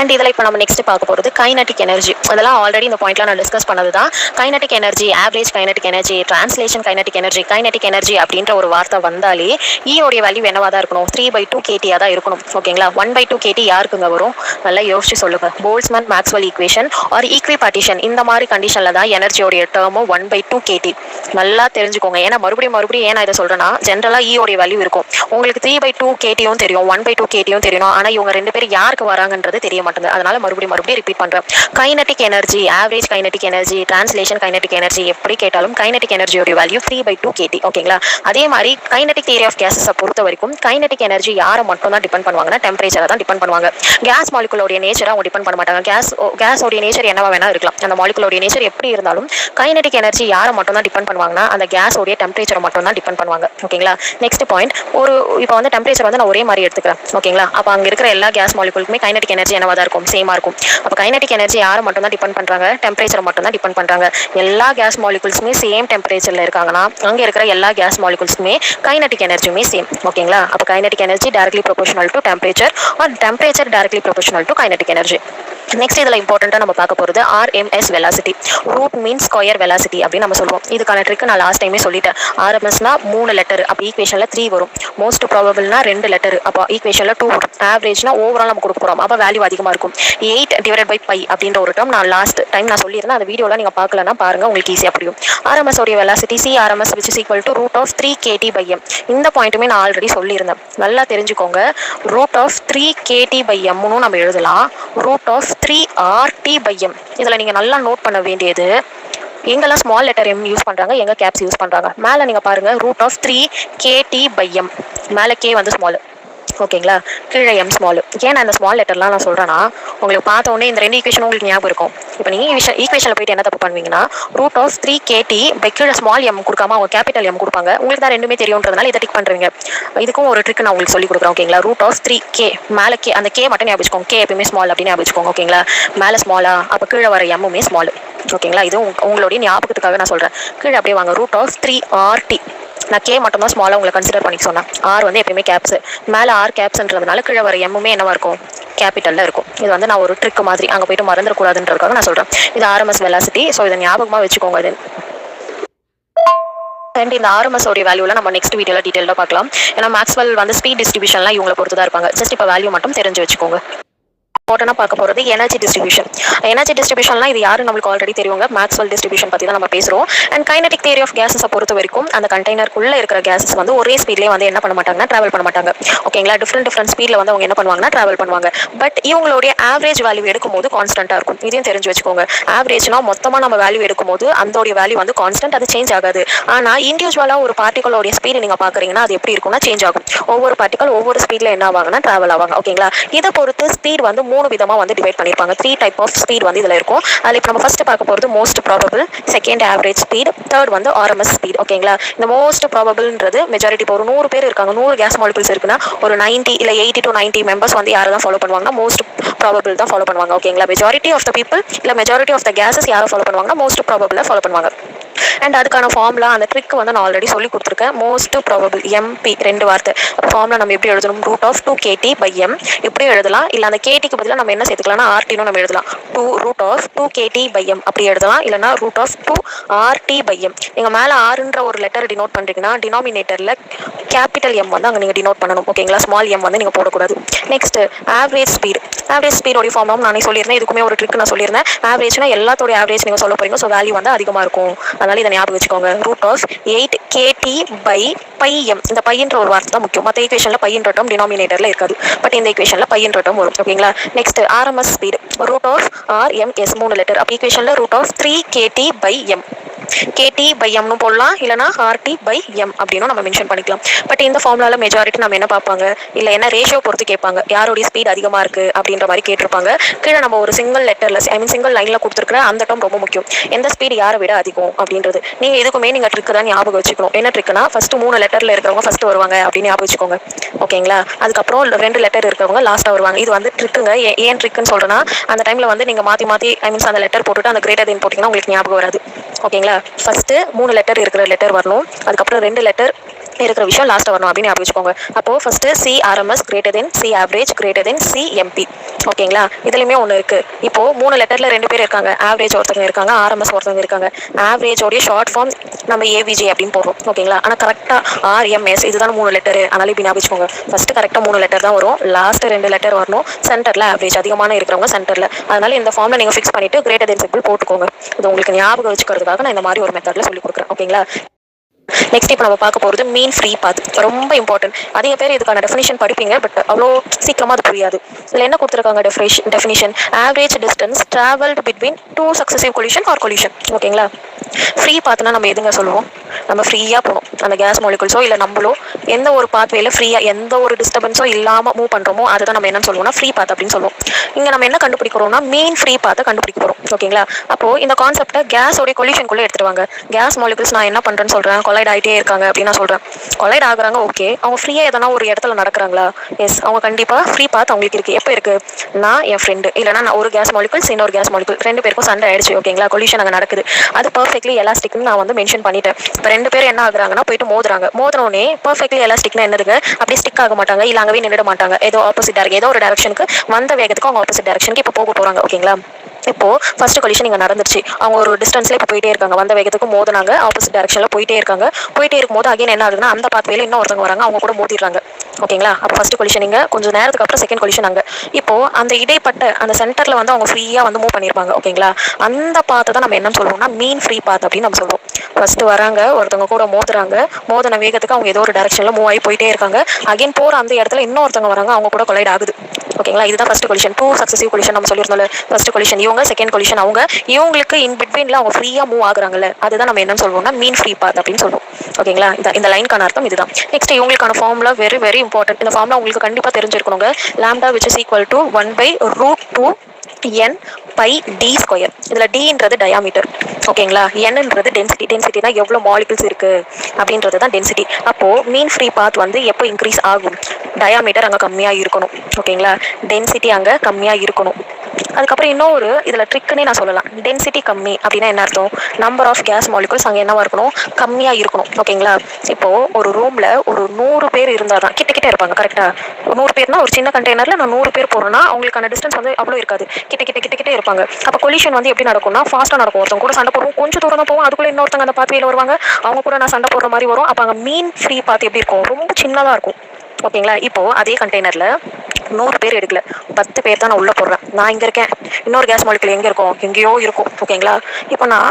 அண்ட் இதில் இப்போ நம்ம நெக்ஸ்ட் பார்க்க போகிறது கைனடிக் எனர்ஜி. அதெல்லாம் ஆல்ரெடி இந்த பாயிண்ட்லாம் நான் டிஸ்கஸ் பண்ணது தான். Kinetic energy, average kinetic energy, translation kinetic energy. Kinetic energy அப்படின்ற ஒரு வார்த்தை வந்தாலே ஈயோடைய வேல்யூ என்னவா தான் இருக்கணும், 3/2 kT தான் இருக்கணும். ஓகேங்களா, 1/2 kT யாருக்குங்க வரும், நல்லா யோசிச்சு சொல்லுங்க. Boltzmann Maxwell equation or equipartition, இந்த மாதிரி கண்டிஷனில் தான் எனர்ஜியோடைய டேர்மும் 1/2 kT. நல்லா தெரிஞ்சுக்கோங்க. ஏன்னா மறுபடியும் ஏன் நான் இதை சொல்கிறேன்னா, ஜென்ரலாக ஈயோடைய வேல்யூ இருக்கும். உங்களுக்கு 3/2 kTயும் தெரியும், 1/2 kTயும் தெரியும். ஆனால் இவங்க ரெண்டு பேரும் யாருக்கு வராங்கன்றது தெரிய மாட்டேங்குது. அதனால மறுபடியும் ரிப்பீட் பண்றேன். Kinetic energy, average kinetic energy, translation kinetic energy, எப்படி கேட்டாலும் கைனடிக் எனர்ஜியோட வேல்யூ 3/2 kT. ஓகேங்களா, அதே மாதிரி கைனடிக் தியரி ஆஃப் கேஸஸை பொறுத்த வரைக்கும் கைனடிக் எனர்ஜி யாரை மட்டும் தான் டிபெண்ட் பண்ணுவாங்கன்னா டெம்பரேச்சரை தான் டிபெண்ட் பண்ணுவாங்க. கேஸ் மாலிகுலோடைய நேச்சரை அவங்க டிபெண்ட் பண்ண மாட்டாங்க. கேஸோடைய நேச்சர் என்னவா வேணா இருக்கலாம். அந்த மாலிகுலோடைய நேச்சர் எப்படி இருந்தாலும் கைனடிக் எனர்ஜி யாரை மட்டும் தான் டிபெண்ட் பண்ணுவாங்கன்னா அந்த கேஸோடைய டெம்பரேச்சரை மட்டும் தான் டிபெண்ட் பண்ணுவாங்க. ஓகேங்களா, நெக்ஸ்ட் பாயிண்ட், இப்போ வந்து டெம்பரேச்சர் வந்து நான் ஒரே மாதிரி எடுத்துக்கிறேன். ஓகேங்களா, அப்போ அங்கே இருக்கிற எல்லா கேஸ் மாலிகுலுக்குமே கைனடிக் எனர்ஜி என்னவா தான் இருக்கும், சேமா இருக்கும். அப்போ கைனடிக் எனர்ஜி யாரை மட்டும் தான் டிபெண்ட் பண்றாங்க, டெம்பரேச்சர் மட்டும் தான் டிபெண்ட் பண்றாங்க. எல்லா கேஸ் மாலிகுல்ஸுமே சேம் டெம்பரேச்சர்ல இருக்காங்கன்னா அங்க இருக்கிற எல்லா கேஸ் மாலிகுல்ஸுமே கைனடிக் எனர்ஜியுமே சேம். ஓகேங்களா, அப்போ kinetic energy directly proportional to temperature or temperature directly proportional to kinetic energy. Next இதில் இம்பார்ட்டண்ட்டாக நம்ம பார்க்க போகிறது RMS velocity, root mean square velocity அப்படின்னு நம்ம சொல்லுவோம். இதுக்கான ட்ரிக் நான் லாஸ்ட் டைமே சொல்லிட்டேன். RMSனா 3 லெட்டர், அப்போ ஈக்குவேஷனில் 3 வரும். மோஸ்ட் ப்ராபபிள்னா 2 லெட்டர், அப்போ ஈக்குவேஷனில் 2 வரும். ஆவரேஜ்னா ஓவரால் நம்ம கொடுக்க போகிறோம், அப்போ வேல்யூ அதிகமாக இருக்கும். 8/π அப்படின்ற ஒரு டேர்ம் நான் லாஸ்ட் டைம் நான் சொல்லியிருந்தேன். அந்த வீடியோவில் நீங்கள் பார்க்கலன்னா பாருங்கள், உங்களுக்கு ஈஸியாக புரியும். RMS உடைய velocity CRMS which is equal to √3 kT/m. இந்த பாயிண்ட்டுமே நான் ஆல்ரெடி சொல்லியிருந்தேன். நல்லா தெரிஞ்சுக்கோங்க. √3 kT/m நம்ம எழுதலாம், √3 RT/m. இதில் நீங்கள் நல்லா நோட் பண்ண வேண்டியது, எங்கெல்லாம் ஸ்மால் லெட்டர் M யூஸ் பண்ணுறாங்க, எங்கே கேப்ஸ் யூஸ் பண்ணுறாங்க. மேலே நீங்கள் பாருங்கள், √3 kT/m. மேலே K வந்து ஸ்மால். ஓகேங்களா, கீழே M ஸ்மால். ஏன் நான் இந்த ஸ்மால் லெட்டர்லாம் நான் சொல்கிறேன்னா, உங்களுக்கு பார்த்த உடனே இந்த 2 ஈக்குவேஷன் உங்களுக்கு ஞாபகம் இருக்கும். இப்போ நீங்கள் ஈக்குவேஷனில் போயிட்டு என்ன தப்பு பண்ணுவீங்கன்னா, √3 kT கீழே ஸ்மால் M கொடுக்காம அவங்க கேபிட்டல் M கொடுப்பாங்க. உங்களுக்கு தான் ரெண்டுமே தெரியுன்றதுனால இதை டிக் பண்ணுறீங்க. இதுக்கும் ஒரு ட்ரிக் நான் உங்களுக்கு சொல்லி கொடுக்குறேன். ஓகேங்களா, √3 K மேலே K, அந்த K மட்டும் ஞாபகம் வச்சுக்கோங்க. K எப்பயுமே ஸ்மால் அப்படின்னு ஞாபகம் வச்சுக்கோங்க. ஓகேங்களா, மேலே ஸ்மாலா, அப்போ கீழே வர M ஸ்மால். ஓகேங்களா, இது உங்களுடைய ஞாபகத்துக்காக நான் சொல்கிறேன். கீழே அப்படியே வாங்க, √3 RT. நான் K மட்டும் தான் ஸ்மாலாக உங்களை கன்சிடர் பண்ணிக்க சொன்னேன். R வந்து எப்பயுமே கேப்ஸ், மேலே R கேப்ஸ்ன்றதுனால கீழே வர M என்னவா இருக்கும், கேபிட்டலில் இருக்கும். இது வந்து நான் ஒரு ட்ரிக் மாதிரி அங்கே போயிட்டு மறந்துடக்கூடாதுன்றதுக்காக நான் சொல்கிறேன். இது RMS வெலாசிட்டி. ஸோ இதை ஞாபகமாக வச்சுக்கோங்க. இது அண்ட் இந்த RMS உடைய வேல்யூவில் நம்ம நெக்ஸ்ட் வீடியோவில் டீட்டெயிலாக பார்க்கலாம். ஏன்னா மேக்ஸ்வெல் வந்து ஸ்பீட் டிஸ்ட்ரிபியூஷன்லாம் இவங்களை பொறுத்து தான் இருப்பாங்க. ஜஸ்ட் இப்போ வேல்யூ மட்டும் தெரிஞ்சு வச்சுக்கோங்க. இம்பார்ட்டனாக பார்க்க போகிறது எனர்ஜி டிஸ்ட்ரிபியூஷன். எனர்ஜி டிஸ்ட்ரிபியூஷன்லாம் இது யாரும் நம்மளுக்கு ஆல்ரெடி தெரியுங்க. மேக்ஸ்வெல் டிஸ்ட்ரிபியூஷன் பற்றி தான் நம்ம பேசுகிறோம். அண்ட் கைனடிக் தியரி ஆஃப் கேஸஸை பொறுத்த வரைக்கும் அந்த கண்டெய்னருக்குள்ளே இருக்கிற கேஸஸ் வந்து ஒரே ஸ்பீட்லேயே வந்து என்ன பண்ண மாட்டாங்கன்னா ட்ராவல் பண்ண மாட்டாங்க. ஓகேங்களா, டிஃப்ரெண்ட் ஸ்பீடில் வந்து அவங்க என்ன பண்ணுவாங்கன்னா ட்ராவல் பண்ணுவாங்க. பட் இவங்களுடைய ஆவரேஜ் வேல்யூ எடுக்கும்போது கான்ஸ்டன்ட்டாக இருக்கும். இதையும் தெரிஞ்சு வச்சுக்கோங்க. ஆவரேஜ்னா மொத்தமாக நம்ம வேல்யூ எடுக்கும்போது அதோடைய வேல்யூ வந்து கான்ஸ்டன்ட், அது சேஞ்ச் ஆகாது. ஆனால் இண்டிவிஜுவலாக ஒரு பார்ட்டிகளோடைய ஸ்பீடு நீங்கள் பார்க்குறீங்கன்னா அது எப்படி இருக்கும்னா சேஞ்ச் ஆகும். ஒவ்வொரு பார்ட்டிகல் ஒவ்வொரு ஸ்பீடில் என்ன ஆவாங்கன்னா ட்ராவல் ஆவாங்க. ஓகேங்களா, இதை பொறுத்து ஸ்பீட் வந்து 3 விதமாக வந்து டிவைட் பண்ணியிருப்பாங்க. 3 டைப் ஆஃப் ஸ்பீட் வந்து இதில் இருக்கும். அதில் இப்போ நம்ம ஃபர்ஸ்ட் பார்க்க போகிறது most probable, second average speed, third வந்து ஆர்எம்எஸ் ஸ்பீட். ஓகேங்களா? இந்த மோஸ்ட் ப்ராபபிள்ன்றது மெஜாரிட்டி. இப்போ ஒரு 100 பேர் இருக்காங்க, 100 கேஸ் மாலிகுல்ஸ் இருக்குன்னா ஒரு 90 இல்லை 80 to 90 மெம்பர்ஸ் வந்து யாரை தான் ஃபாலோ பண்ணுவாங்கன்னா மோஸ்ட் ப்ராபபிள் தான் ஃபாலோ பண்ணுவாங்க. ஓகேங்களா? மெஜாரிட்டி ஆஃப் த பீப்புள் இல்லை மெஜாரிட்டி ஆஃப் த கேஸஸ் யாரை ஃபாலோ பண்ணுவாங்கன்னா மோஸ்ட் ப்ராபபிளை ஃபாலோ பண்ணுவாங்க. அண்ட் அதுக்கான ஃபார்ம்லாம் அந்த ட்ரிக் வந்து நான் ஆல்ரெடி சொல்லி கொடுத்துருக்கேன். மோஸ்ட் ப்ராபபிள் எம்பி 2 வார்த்தை. ஃபார்ம்ல நம்ம எப்படி எழுதணும்? ரூட் ஆஃப் 2KT/m இப்படியும் எழுதலாம். இல்லை அந்த கேடிக்கு பதிலாக நம்ம என்ன சேர்த்துக்கலாம்னா ஆர்டினும் நம்ம எழுதலாம். 2 ரூட் ஆஃப் 2KT/m அப்படி எழுதலாம். இல்லைனா ரூட் ஆஃப் 2RT/m. நீங்கள் மேலே ஆறுன்ற ஒரு லெட்டர் டினோட் பண்ணுறீங்கன்னா டினாமினேட்டரில் கேபிட்டல் எம் வந்து அங்கே நீங்கள் டினோட் பண்ணணும். ஓகேங்களா? ஸ்மால் எம் வந்து நீங்கள் போடக்கூடாது. Next average speed. ஆவரேஜ் ஸ்பீடோடைய ஃபார்மும் நானே சொல்லியிருந்தேன். இதுக்குமே ஒரு ட்ரிக் நான் சொல்லியிருந்தேன். ஆவரேஜ்னா எல்லாத்தோட ஆவரேஜ் நீங்கள் சொல்ல போறீங்க. ஸோ வேல்யூ வந்து அதிகமாக இருக்கும். அதனால இதை ஞாபகம் வச்சுக்கோங்க. Root of 8KT/πm. இந்த பையன்ற ஒரு வார்த்தை தான் முக்கியம். மற்ற ஈக்குவேஷனில் பையன்ற டேர்ம் டினாமினேட்டரில் இருக்காது. பட் இந்த ஈக்குவேஷனில் பையன்ற டேர்ம் வரும். ஓகேங்களா? Next RMS speed. Root of RMS 3 letter. அப்போ ஈக்குவேஷனில் ரூட் ஆஃப் 3KT/m. KT/mனு போடலாம். இல்லைனா RT/m அப்படின்னு நம்ம மென்ஷன் பண்ணிக்கலாம். பட் இந்த ஃபார்முலாவில் மெஜாரிட்டி நம்ம என்ன பார்ப்பாங்க? இல்லை என்ன ரேஷியோ பொறுத்து கேட்பாங்க. யாருடைய ஸ்பீட் அதிகமாக இருக்குது அப்படின்ற மாதிரி கேட்டிருப்பாங்க. கீழே நம்ம ஒரு சிங்கிள் லெட்டரில் சிங்கிள் லைனில் கொடுத்துருக்குற அந்த டேர்ம் ரொம்ப முக்கியம். எந்த ஸ்பீட் யாரை விட அதிகம் அப்படின்றது. நீங்கள் இதுக்குமே நீங்கள் ட்ரிக் தான் ஞாபகம் வச்சுக்கணும். என்ன ட்ரிக்னா ஃபர்ஸ்ட் 3 லெட்டரில் இருக்கிறவங்க ஃபர்ஸ்ட் வருவாங்க அப்படின்னு ஞாபகம் வச்சுக்கோங்க. ஓகேங்களா? அதுக்கப்புறம் 2 லெட்டர் இருக்கிறவங்க லாஸ்ட்டாக வருவாங்க. இது வந்து ட்ரிக்குங்க. ஏன் ட்ரிக்குன்னு சொல்கிறேன்னா அந்த டைமில் வந்து நீங்கள் மாற்றி அந்த லெட்டர் போட்டுட்டு அந்த கிரேட்டர் தென் போட்டிங்கன்னா உங்களுக்கு ஞாபகம் வராது. ஓகேங்களா? ஃபர்ஸ்ட் 3 லெட்டர் இருக்கிற லெட்டர் வரணும். அதுக்கப்புறம் 2 லெட்டர் இருக்கிற விஷயம் லாஸ்ட்டாக வரணும் அப்படின்னு ஞாபகம் வச்சுக்கோங்க. அப்போது first CRMS greater than CAverage greater than CMP. ஓகேங்களா? இதுலையுமே ஒன்று இருக்குது. இப்போது 3 லெட்டரில் 2 பேர் இருக்காங்க. ஆவரேஜ் ஒருத்தவங்க இருக்காங்க, RMS ஒருத்தவங்க இருக்காங்க. ஆவரேஜோடைய ஷார்ட் ஃபார்ம் நம்ம AVG அப்படின்னு போடுறோம். ஓகேங்களா? ஆனால் கரெக்டாக RMS இதுதான் 3 லெட்டர். அதனால இப்படி ஞாபகம் வச்சுக்கோங்க. ஃபர்ஸ்ட் கரெக்டாக 3 லெட்டர் தான் வரும். லாஸ்ட் 2 லெட்டர் வரணும். சென்டரில் ஆவரேஜ் அதிகமான இருக்கிறவங்க சென்டரில். அதனால இந்த ஃபார்மில் நீங்கள் ஃபிக்ஸ் பண்ணிவிட்டு கிரேட்டர் தென் சிம்பிள் போட்டுக்கோங்க. இது உங்களுக்கு ஞாபகம் வச்சுக்கிறதுக்காக நான் இந்த மாதிரி ஒரு மெத்தடில் சொல்லி கொடுக்குறேன். ஓகேங்களா? நெக்ஸ்ட் இப்போ நம்ம பார்க்க போகிறது மீன் ஃப்ரீ பாத். ரொம்ப இம்பார்ட்டன்ட். அதிக பேர் இதுக்கான டெஃபினிஷன் படிப்பீங்க. பட் அவ்வளோ சீக்கிரமாக அது புரியாது. இதில் என்ன கொடுத்துருக்காங்க definition? Average distance travelled between 2 successive collision or collision. ஓகேங்களா? ஃப்ரீ பாத்னா நம்ம எதுங்க சொல்லுவோம்? நம்ம ஃப்ரீயாக போகணும். அந்த கேஸ் மாலிகுல்ஸோ இல்லை நம்மளோ எந்த ஒரு பாத்வேல ஃப்ரீயாக எந்த ஒரு டிஸ்டர்பன்ஸோ இல்லாமல் மூவ் பண்ணுறோமோ அதை தான் நம்ம என்ன சொல்லுவோம்னா ஃப்ரீ பாத் அப்படின்னு சொல்லுவோம். இங்கே நம்ம என்ன கண்டுபிடிக்கிறோம்னா மீன் ஃப்ரீ பாத்தை கண்டுபிடிக்க போகிறோம். ஓகேங்களா? அப்போது இந்த கான்செப்டை கேஸோடைய கொலிஷனுக்குள்ளே எடுத்துருவாங்க. கேஸ் மாலிகுல்ஸ் நான் என்ன பண்ணுறேன்னு சொல்கிறேன், கொலைட் ஆகிட்டே இருக்காங்க அப்படின்னு நான் சொல்கிறேன். கொலைட் ஆகுறாங்க. ஓகே, அவங்க ஃப்ரீயாக எதனா ஒரு இடத்துல நடக்கிறாங்களா? எஸ், அவங்க கண்டிப்பாக ஃப்ரீ பாத் அவங்களுக்கு இருக்குது. எப்போ இருக்குது? நான் என் ஃப்ரெண்டு இல்லைனா நான் ஒரு கேஸ் மாலிகுல்ஸ் இன்னொரு கேஸ் மாலிகுல் 2 பேருக்கும் சண்டை ஆயிடுச்சு. ஓகேங்களா? கொலிஷன் அங்கே நடக்குது. அது பர்ஃபெக்ட்லி எலாஸ்டிக்னு நான் வந்து மென்ஷன் பண்ணிட்டேன். இப்போ 2 பேர் என்ன ஆகுறாங்கன்னா போயிட்டு மோதுறாங்க. மோதினோடனே பர்ஃபெக்ட்லி எலாஸ்டிக்னா என்னதுங்க? அப்படியே ஸ்டிக் ஆக மாட்டாங்க, இல்லை அங்கவே நின்றுட மாட்டாங்க. ஏதோ ஆப்போசிட் ஏதோ ஒரு டேரக்ஷனுக்கு வந்த வேகத்துக்கு அவங்க ஆப்போசிட் டேரக்ஷனுக்கு இப்போ போக போகிறாங்க. ஓகேங்களா? இப்போ ஃபர்ஸ்ட் கொலிஷன் இங்கே நடந்துருச்சு. அவங்க ஒரு டிஸ்டன்ஸ்ல இப்போ போயிட்டே இருக்காங்க. வந்த வேகத்துக்கு மோதினாங்க, ஆப்போசிட் டேரக்ஷனில் போயிட்டே இருக்காங்க. போயிட்டே இருக்கும்போது அகைன் என்ன ஆகுதுன்னா அந்த பாத்வேல இன்னொருத்தவங்க வராங்க, அவங்க கூட மோதிடுறாங்க. ஓகேங்களா? அப்போ ஃபர்ஸ்ட் கொலிஷன் இங்கே, கொஞ்சம் நேரத்துக்கு அப்புறம் செகண்ட் கொலிஷன் அங்கே. இப்போ அந்த இடைப்பட்ட அந்த சென்டர்ல வந்து அவங்க ஃப்ரீயாக வந்து மூவ் பண்ணியிருப்பாங்க. ஓகேங்களா? அந்த பாத்தை தான் நம்ம என்ன சொல்லுவோம்னா மீன் ஃப்ரீ பாத் அப்படின்னு நம்ம சொல்லுவோம். ஃபர்ஸ்ட் வராங்க, ஒருத்தவங்க கூட மோதுறாங்க, மோதின வேகத்துக்கு அவங்க ஏதோ ஒரு டேரக்ஷன்ல மூவ் ஆகி போயிட்டே இருக்காங்க. அகைன் போகிற அந்த இடத்துல இன்னொருத்தவங்க வராங்க, அவங்க கூட கொலைட் ஆகுது. ஓகேங்களா? இதுதான் ஃபர்ஸ்ட் கொலிஷன். 2 சக்ஸசிவ் கொலிஷன் நம்ம சொல்லியிருந்தோம்ல. ஃபர்ஸ்ட் கொலிஷன் இவங்க, செகண்ட் கொலிஷன் அவங்க. இவங்களுக்கு இன் பிட்வீன்ல அவங்க ஃப்ரீயாக மூவ் ஆகுறாங்கல்ல, அதுதான் நம்ம என்னன்னு சொல்லுவோம்னா மீன் ஃப்ரீ பாத் அப்படின்னு சொல்லுவோம். ஓகேங்களா? இந்த லைனுக்கான அர்த்தம் இதுதான். நெக்ஸ்ட் இவங்களுக்கான ஃபார்முலா வெரி வெரி இம்பார்ட்டன்ட். இந்த ஃபார்முலா உங்களுக்கு கண்டிப்பாக தெரிஞ்சிருக்கணுங்க. Lambda which is equal to 1/√2 n/d². இதில் டீன்றது டயாமீட்டர். ஓகேங்களா? என்னன்றது டென்சிட்டி. டென்சிட்டினா எவ்வளோ மாலிகுல்ஸ் இருக்குது அப்படின்றது தான் டென்சிட்டி. அப்போது மீன் ஃப்ரீ பாத் வந்து எப்போ இன்க்ரீஸ் ஆகும்? டயாமீட்டர் அங்கே கம்மியாக இருக்கணும். ஓகேங்களா? டென்சிட்டி அங்கே கம்மியாக இருக்கணும். அதுக்கப்புறம் இன்னொரு இதில் ட்ரிக்குன்னே நான் சொல்லலாம். டென்சிட்டி கம்மி அப்படின்னா என்ன அர்த்தம்? நம்பர் ஆஃப் கேஸ் மாலிகுல்ஸ் அங்கே என்னவா இருக்கணும்? கம்மியாக இருக்கணும். ஓகேங்களா? இப்போது ஒரு ரூமில் ஒரு 100 பேர் இருந்தால் தான் கிட்ட இருப்பாங்க. கரெக்டாக 100 பேர்னா ஒரு சின்ன கண்டெய்னரில் நான் 100 பேர் போகிறேன்னா அவங்களுக்கான டிஸ்டன்ஸ் வந்து அவ்வளோ இருக்காது. கிட்ட இருப்பாங்க. அப்போ கொலிஷன் வந்து எப்படி நடக்கும்னா ஃபாஸ்ட்டாக நடக்கும். ஒருத்தவங்க கூட சண்டை போடுவோம், கொஞ்சம் தூரம் தான் போவோம், அதுக்குள்ளே இன்னொருத்தவங்க அந்த பாத்வேல வருவாங்க, அவங்க கூட நான் சண்டை போடுற மாதிரி வரும். அப்போ அங்கே மீன் ஃப்ரீ பாத் எப்படி இருக்கும்? ரொம்ப சின்னதாக இருக்கும். ஓகேங்களா? இப்போது அதே கண்டெய்னரில் 100 பேர் எடுக்கல, 10 பேர் தான் நான் உள்ளே போடுறேன். நான் இங்கே இருக்கேன், இன்னொரு கேஸ் மாலிகுல் எங்கே இருக்கும்? எங்கேயோ இருக்கும். ஓகேங்களா? இப்போ நான்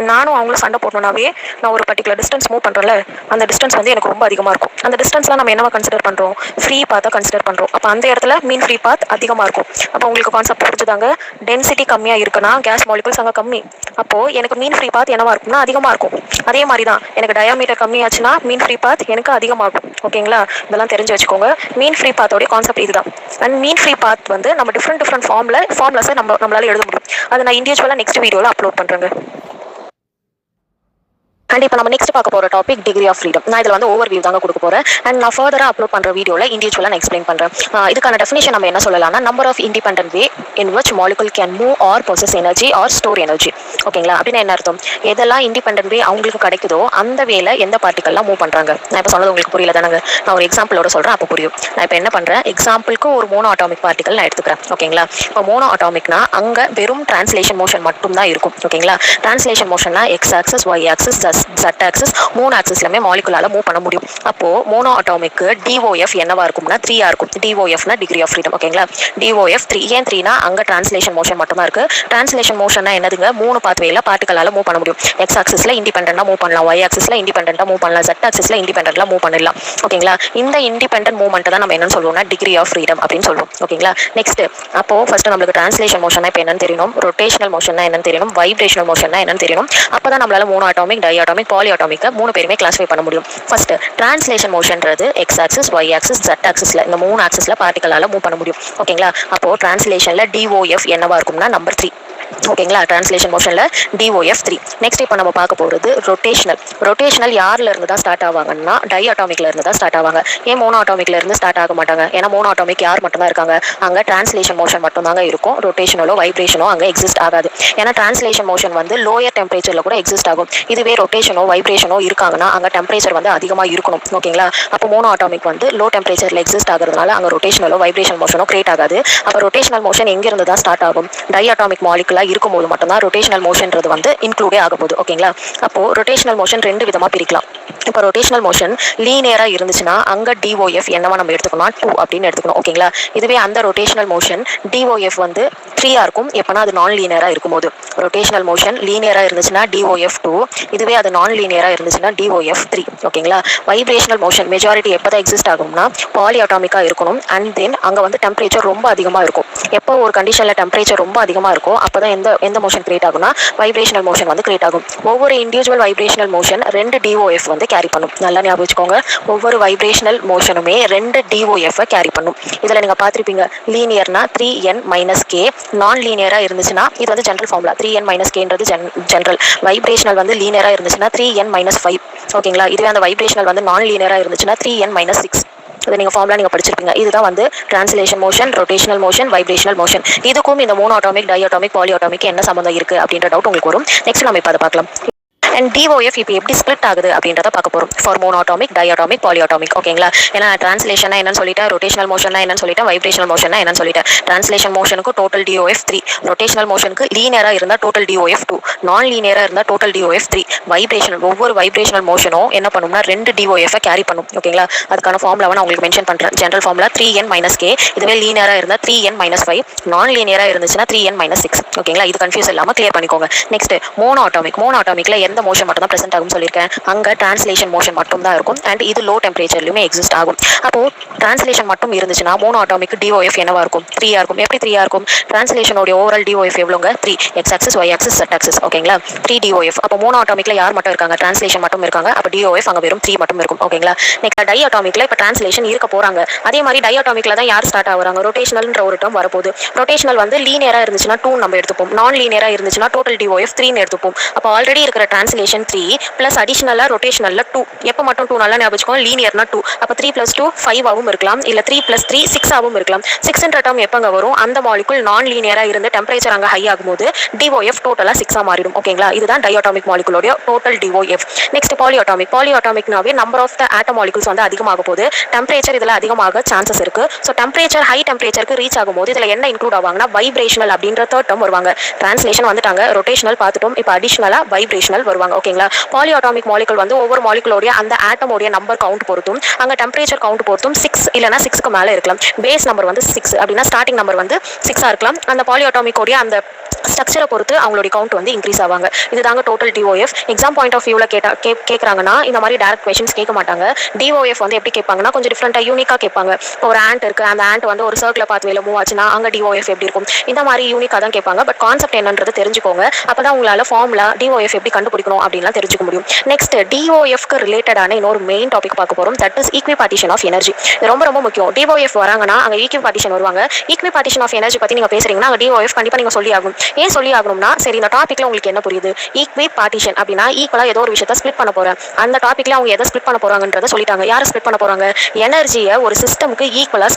நானும் அவங்களும் சண்டை போடணும்னாவே நான் ஒரு பர்டிகுலர் டிஸ்டன்ஸ் மூவ் பண்ணுறேன்ல, அந்த டிஸ்டன்ஸ் வந்து எனக்கு ரொம்ப அதிகமாக இருக்கும். அந்த டிஸ்டன்ஸ்லாம் நம்ம என்னவா கன்சிடர் பண்ணுறோம்? ஃப்ரீ பாத்தை கன்சிடர் பண்ணுறோம். அப்போ அந்த இடத்துல மீன் ஃப்ரீ பாத் அதிகமாக இருக்கும். அப்போ உங்களுக்கு கான்செப்ட் புரிஞ்சுதாங்க? டென்சிட்டி கம்மியாக இருக்குன்னா கேஸ் மாலிகுல்ஸ் அங்கே கம்மி. அப்போது எனக்கு மீன் ஃப்ரீ பாத் என்னவா இருக்கும்னா அதிகமாக இருக்கும். அதே மாதிரி தான் எனக்கு டயாமீட்டர் கம்மியாச்சுன்னா மீன் ஃப்ரீ பாத் எனக்கு அதிகமாகும். ஓகேங்களா? இதெல்லாம் தெரிஞ்சு வச்சுக்கோங்க. மீன் ஃப்ரீ பாத்தோடைய கான்செப்ட் இதுதான். அண்ட் மீன் ஃப்ரீ பாத் வந்து நம்ம டிஃப்ரெண்ட் ஃபார்ம்லஸை நம்மளால எழுத முடியும். அதை நான் இண்டிவிஜுவலாக நெக்ஸ்ட் வீடியோவில் அப்லோட் பண்ணுறேங்க. அண்ட் இப்போ நம்ம நெக்ஸ்ட் பார்க்க போகிற டாபிக் டிகிரி ஆஃப் ஃப்ரீடம். நான் இதில் வந்து ஓவர் வியூ தாங்க கொடுக்க போகிறேன். அண்ட் நான் ஃபர்தராக அப்லோட் பண்ணுற வீடியோவில் இண்டிவிஜுவலாக நான் எக்ஸ்பிளைன் பண்ணுறேன். இதுக்கான டெஃபினேஷன் நம்ம என்ன சொல்லலாம்னா, number of independent way in which molecule can move or possess energy or store energy. ஓகேங்களா? அப்படின்னு என்ன அர்த்தம்? எதெல்லாம் இண்டிபெண்டன்ட் வே அவங்களுக்கு கிடைக்குதோ அந்த வேல எந்த பார்ட்டிகல்லாம் மூவ் பண்ணுறாங்க. நான் இப்போ சொன்னது உங்களுக்கு புரியல தானங்க? நான் ஒரு எக்ஸாம்பிளோட சொல்கிறேன், அப்போ புரியும். நான் இப்போ என்ன பண்ணுறேன், எக்ஸாம்பிளுக்கு ஒரு மோனோ அட்டாமிக் பார்ட்டிகல் நான் எடுத்துக்கிறேன். ஓகேங்களா? இப்போ மோனோ அட்டாமிக்னா அங்கே வெறும் டிரான்ஸ்லேஷன் மோஷன் மட்டும் தான் இருக்கும். ஓகேங்களா? டிரான்ஸ்லேஷன் மோஷன்னா X axis, Y axis, Z axis, 3 ஆக்சிஸ்லமே மாலிகுலால மூவ் பண்ண முடியும். அப்போ மோனோ அட்டாமிக்கு DOF என்னவா இருக்கும்னா 3 இருக்கும். DOFனா டிகிரி ஆஃப் ஃப்ரீடம். ஓகேங்களா? DOF 3. ஏன் 3னா அங்க டிரான்ஸ்லேஷன் மோஷன் மட்டும் தான் இருக்கு. டிரான்ஸ்லேஷன் மோஷன்னா என்னதுங்க? 3 பாத்வேல பார்ட்டிகலால மூவ் பண்ண முடியும். எக்ஸ் ஆக்சிஸ்ல இண்டிபெண்டன்ட்டா மூவ் பண்ணலாம், ஒய் ஆக்சிஸ்ல இண்டிபெண்டன்ட்டா மூவ் பண்ணலாம், ஜெட் ஆக்சிஸ்ல இண்டிபெண்டன்ட்டா மூவ் பண்ணலாம். ஓகேங்களா? இந்த இண்டிபெண்டன்ட் மூவ்மெண்ட் தான் நம்ம என்னன்னு சொல்லுவோம்னா டிகிரி ஆஃப் ஃப்ரீடம் அப்படின்னு சொல்லுவோம். ஓகேங்களா? நெக்ஸ்ட் அப்போ ஃபர்ஸ்ட் நம்மளுக்கு டிரான்ஸ்லேஷன் மோஷன்னா இப்போ என்னன்னு தெரியணும், ரொட்டேஷனல் மோஷன்னா என்னன்னு தெரியணும், வைப்ரேஷனல் மோஷன்னா என்னன்னு தெரியணும். அப்பதான் நம்மளால mono atomic, tie atomic, poly atomic 3 பேருமே கிளாஸிஃபை பண்ண முடியும். ஃபர்ஸ்ட் டிரான்ஸ்லேஷன் மோஷன்றது X axis, Y axis, Z ஆக்சிஸ்ல இந்த 3 ஆக்சிஸ்ல பார்ட்டிகலால மூவ் பண்ண முடியும். ஓகேங்களா? அப்போ டிரான்ஸ்லேஷன்ல DOF என்னவா இருக்கும்னா நம்பர் 3. ஓகேங்களா? Translation மோஷன்ல DOF 3. நெக்ஸ்ட் இப்போ நம்ம பார்க்க போகிறது ரொட்டேஷனல். ரொட்டேஷனல் யார்ல இருந்து தான் ஸ்டார்ட் ஆவாங்கன்னா டை அட்டாமிக்ல இருந்து தான் ஸ்டார்ட் ஆவாங்க. ஏன் மோனோ அட்டாமிக்ல இருந்து ஸ்டார்ட் ஆக மாட்டாங்க? ஏன்னா மோனோ அட்டாமிக் யார் மட்டும் தான் இருக்காங்க, அங்க டிரான்ஸ்லேஷன் மோஷன் மட்டும் தாங்க இருக்கும். ரொட்டேஷனலோ வைப்ரேஷனோ அங்க எக்ஸிஸ்ட் ஆகாது. ஏன்னா டிரான்ஸ்லேஷன் மோஷன் வந்து லோயர் டெம்பரேச்சர்ல கூட எக்ஸிஸ்ட் ஆகும். இதுவே ரொட்டேஷனோ வைப்ரேஷனோ இருக்காங்கன்னா அங்க டெம்பரேச்சர் வந்து அதிகமாக இருக்கணும். ஓகேங்களா? அப்போ மோனோ அட்டாமிக் வந்து லோ டெம்பரேச்சர்ல எக்ஸிஸ்ட் ஆகிறதுனால அங்க ரொட்டேஷனலோ வைப்ரேஷன் மோஷனோ கிரியேட் ஆகாது. அப்போ ரொட்டேஷனல் மோஷன் எங்கிருந்து தான் ஸ்டார்ட் ஆகும்? டை அட்டாமிக் மாலிகுலா இருக்கும்போது மட்டும்தான் ரொட்டேஷனல் மோஷன்றது வந்து இன்க்ளூடே ஆக போகுது. ஓகேங்களா? அப்போ ரொட்டேஷனல் மோஷன் 2 விதமா பிரிக்கலாம். இப்போ ரொட்டேஷனல் மோஷன் லீனியரா இருந்துச்சுன்னா அங்க DOF என்னவா நம்ம எடுத்துக்கணும் 2 அப்படின்னு எடுத்துக்கணும். ஓகேங்களா? இதுவே அந்த ரொட்டேஷனல் மோஷன் DOF வந்து 3 இருக்கும். எப்பனா அது நான் லீனியரா இருக்கும்போது. ரொட்டேஷனல் மோஷன் லீனியரா இருந்துச்சுன்னா DOF 2. இதுவே அது நான் லீனியரா இருந்துச்சுன்னா DOF 3. ஓகேங்களா? வைப்ரேஷனல் மோஷன் மெஜாரிட்டி எப்பதான் எக்ஸிஸ்ட் ஆகும்னா பாலி அட்டாமிக்கா இருக்கணும். அண்ட் தென் அங்க வந்து டெம்பரேச்சர் ரொம்ப அதிகமா இருக்கும். எப்போ ஒரு கண்டிஷன்ல டெம்பரேச்சர் ரொம்ப அதிகமா இருக்கும் அப்பதான் எந்த மோஷன் கிரியேட் ஆகும்னா வைப்ரேஷனல் மோஷன் வந்து கிரியேட் ஆகும். ஒவ்வொரு இண்டிவிஜுவல் வைப்ரேஷனல் மோஷன் 2 DOF வந்து கேரி பண்ணும். நல்லா ஞாபகம் வச்சுக்கோங்க. ஒவ்வொரு வைப்ரேஷனல் மோஷனுமே 2 DOF கேரி பண்ணும். இதுல நீங்க பாத்திருப்பீங்க, லீனியர்னா 3n-k, நான் லீனியரா இருந்துச்சுன்னா இது வந்து ஜெனரல் ஃபார்முலா 3n-kன்றது ஜெனரல். வைப்ரேஷனல் வந்து லீனியரா இருந்துச்சுன்னா 3n-5. ஓகேங்களா? இதுவே அந்த வைப்ரேஷனல் வந்து நான் லீனியரா இருந்துச்சுன்னா 3n-6. இதை நீங்கள் ஃபார்முலா நீங்கள் படிச்சிருப்பீங்க. இதுதான் வந்து translation motion, rotational motion, vibrational motion. இதுக்கும் இந்த mono atomic, tie atomic, poly atomic என்ன சம்பந்தம் இருக்கு அப்படின்ற டவுட் உங்களுக்கு வரும். நெக்ஸ்ட் நம்ம இப்போ அதை பார்க்கலாம். அண்ட் DOF இப்போ எப்படி ஸ்பிளிட் ஆகுது அப்படின்றத பார்க்க போகிறோம். For mono atomic, tie atomic, poly atomic. ஓகேங்களா? ஏன்னா டிரான்ஸ்லேஷனா என்னன்னு சொல்லிட்டேன், ரொட்டேஷனல் மோஷனா என்னன்னு சொல்லிட்டேன், வைப்ரேஷனல் மோஷனா என்னன்னு சொல்லிட்டேன். டிரான்ஸ்லேஷன் மோஷனுக்கு டோட்டல் DOF 3, ரொட்டேஷனல் மோஷனுக்கு லீனியரா இருந்தால் டோட்டல் DOF 2, நான் லீனியரா இருந்தால் டோட்டல் DOF 3. வைப்ரேஷனல் ஒவ்வொரு வைப்ரேஷனல் மோஷனும் என்ன பண்ணும்னா 2 DOF கேரி பண்ணும். ஓகேங்களா? அதுக்கான ஃபார்முலாவை நான் உங்களுக்கு மென்ஷன் பண்ணுறேன். General formula 3n-k. இதுவே லீனியரா இருந்தால் 3n-5, நான் லீனியரா இருந்துச்சுன்னா 3n-6. ஓகேங்களா? இது கன்ஃபியூஸ் இல்லாமல் கிளியர் பண்ணிக்கோங்க. Next mono atomic. மோனோ அட்டாமிக்ல எந்த மோஷன் மட்டும் தான் பிரசென்ட் ஆகும் சொல்லியிருக்கேன், அங்க டிரான்ஸ்லேஷன் மோஷன் மட்டும் தான் இருக்கும். அண்ட் இது லோ டெம்பரேச்சர்லயுமே எக்ஸிஸ்ட் ஆகும். அப்போ டிரான்ஸ்லேஷன் மட்டும் இருந்துச்சுன்னா மோனோ அட்டாமிக் DOF என்னவா இருக்கும்? 3 இருக்கும். எப்படி 3 இருக்கும்? டிரான்ஸ்லேஷனோட ஓவரால் DOF எவ்வளோங்க? 3. X axis, Y axis, Z axis. ஓகேங்களா? 3 DOF. அப்போ மோனோ அட்டாமிக்ல யார் மட்டும் இருக்காங்க? டிரான்ஸ்லேஷன் மட்டும் இருக்காங்க. அப்போ DOF அங்க வெறும் 3 மட்டும் இருக்கும். ஓகேங்களா? நெக்ஸ்ட் டை அட்டாமிக்ல இப்போ டிரான்ஸ்லேஷன் இருக்க போறாங்க. அதே மாதிரி டை அட்டாமிக்ல தான் யார் ஸ்டார்ட் ஆகுறாங்க? ரொட்டேஷனல்ன்ற ஒரு டேர்ம் வரப்போகுது. ரொட்டேஷனல் வந்து லீனியரா இருந்துச்சுன்னா 2 நம்ம எடுத்துப்போம். நான் லீனியரா இருந்துச்சுன்னா டோட்டல் DOF 3 எடுத்துப்போம். அப்போ ஆல்ரெடி இருக்கிற டிரான்ஸ்லேஷன் 3 பிளஸ் அடிஷனலா ரொட்டேஷனல்ல 2. எப்போ மட்டும் 2 நல்லா ஞாபகம் வச்சுக்கோங்க, லீனியர்னா 2. அப்போ 3 + 2 5 ஆகவும் இருக்கலாம், இல்ல 3 + 3 6 ஆகவும் இருக்கலாம். 6ன்ற டேர்ம் எப்பங்க வரும்? அந்த மாலிகுல் நான் லீனியரா இருந்து டெம்பரேச்சர் அங்க ஹை ஆகும்போது DOF டோட்டலா 6 மாறிடும். ஓகேங்களா? இதுதான் டை அட்டாமிக் மாலிகுலோட total DOF. Next polyatomic. பாலி அட்டாமிக்னாவே number of the atom molecules வந்து அதிகமாக போகுது. டெம்பரேச்சர் இதுல அதிகமாக சான்சஸ் இருக்கு. ஸோ டெம்பரேச்சர் ஹை டெம்பரேச்சருக்கு ரீச் ஆகும்போது இதுல என்ன இன்க்ளூட் ஆவாங்கன்னா வைப்ரேஷனல் அப்படின்ற தேர்ட் டேர்ம் வருவாங்க. டிரான்ஸ்லேஷன் வந்துட்டாங்க, ரொட்டேஷனல் பார்த்துட்டோம், இப்போ அடிஷனலா வைப்ரேஷனல் வருவாங்க. ஓகேங்களா? பாலி அட்டாமிக் மாலிகுல் வந்து ஒவ்வொரு மாலிகுலோடைய அந்த ஆட்டமோடைய நம்பர் கவுண்ட் பொறுத்தும் அங்க டெம்பரேச்சர் கவுண்ட் பொறுத்தும் 6 இல்லனா 6க்கு மேல இருக்கலாம். பேஸ் நம்பர் வந்து 6 அப்படின்னா ஸ்டார்டிங் நம்பர் வந்து 6 இருக்கலாம். அந்த பாலி அட்டாமிக் ஓடைய அந்த ஸ்ட்ரக்சரை பொறுத்து அவங்களுடைய கவுண்ட் வந்து இன்க்ரீஸ் ஆவாங்க. இதுதாங்க total DOF. Exam point of வியூவில் கேட்குறாங்கன்னா இந்த மாதிரி டேரக்ட் கொஸ்டின்ஸ் கேட்க மாட்டாங்க. டிஓஎஃப் வந்து எப்படி கேட்பாங்கன்னா கொஞ்சம் டிஃப்ரெண்டாக யூனிக்காக கேட்பாங்க. ஒரு ஆண்ட் இருக்குது, அந்த ஆண்ட் வந்து ஒரு சர்க்கிள் பாத்வேல மூவ் ஆச்சுன்னா அங்கே டிஓஎஃப் எப்படி இருக்கும், இந்த மாதிரி யூனிக்காக தான் கேட்பாங்க. பட் கான்செப்ட் என்னன்றது தெரிஞ்சுக்கோங்க. அப்போ தான் உங்களால் ஃபார்முலா டிஓஎஃப் எப்படி கண்டுபிடிக்கணும் அப்படின்லாம் தெரிஞ்சுக்க முடியும். நெக்ஸ்ட் டிஓஎஃப்க்கு ரிலேட்டடான இன்னொரு மெயின் டாபிக் பார்க்க போகிறோம். That is equipartition of energy. இது ரொம்ப ரொம்ப முக்கியம். டிஓஎஃப் வராங்கன்னா அங்கே ஈக்விபார்ட்டிஷன் வருவாங்க. ஈக்விபார்ட்டிஷன் ஆஃப் எனர்ஜி பற்றி நீங்கள் பேசுறீங்கன்னா அங்கே டிஓஎஃப் கண்டிப்பாக நீங்கள் சொல்லி ஆகும். ஏன் சொல்லி ஆகணும்னா, சரி இந்த டாப்பிக்கில் உங்களுக்கு என்ன புரியுது, ஈக்விபார்ட்டிஷன் அப்படின்னா ஈக்குவலாக ஏதோ ஒரு விஷயத்தை ஸ்பிளிட் பண்ண போகிறேன். அந்த டாப்பிக்கில் அவங்க எதை ஸ்பிளிட் பண்ண போகிறாங்கன்றதை சொல்லிட்டாங்க. யாரை ஸ்பிளிட் பண்ண போகிறாங்க, எனர்ஜியை ஒரு சிஸ்டமுக்கு ஈக்குவலாக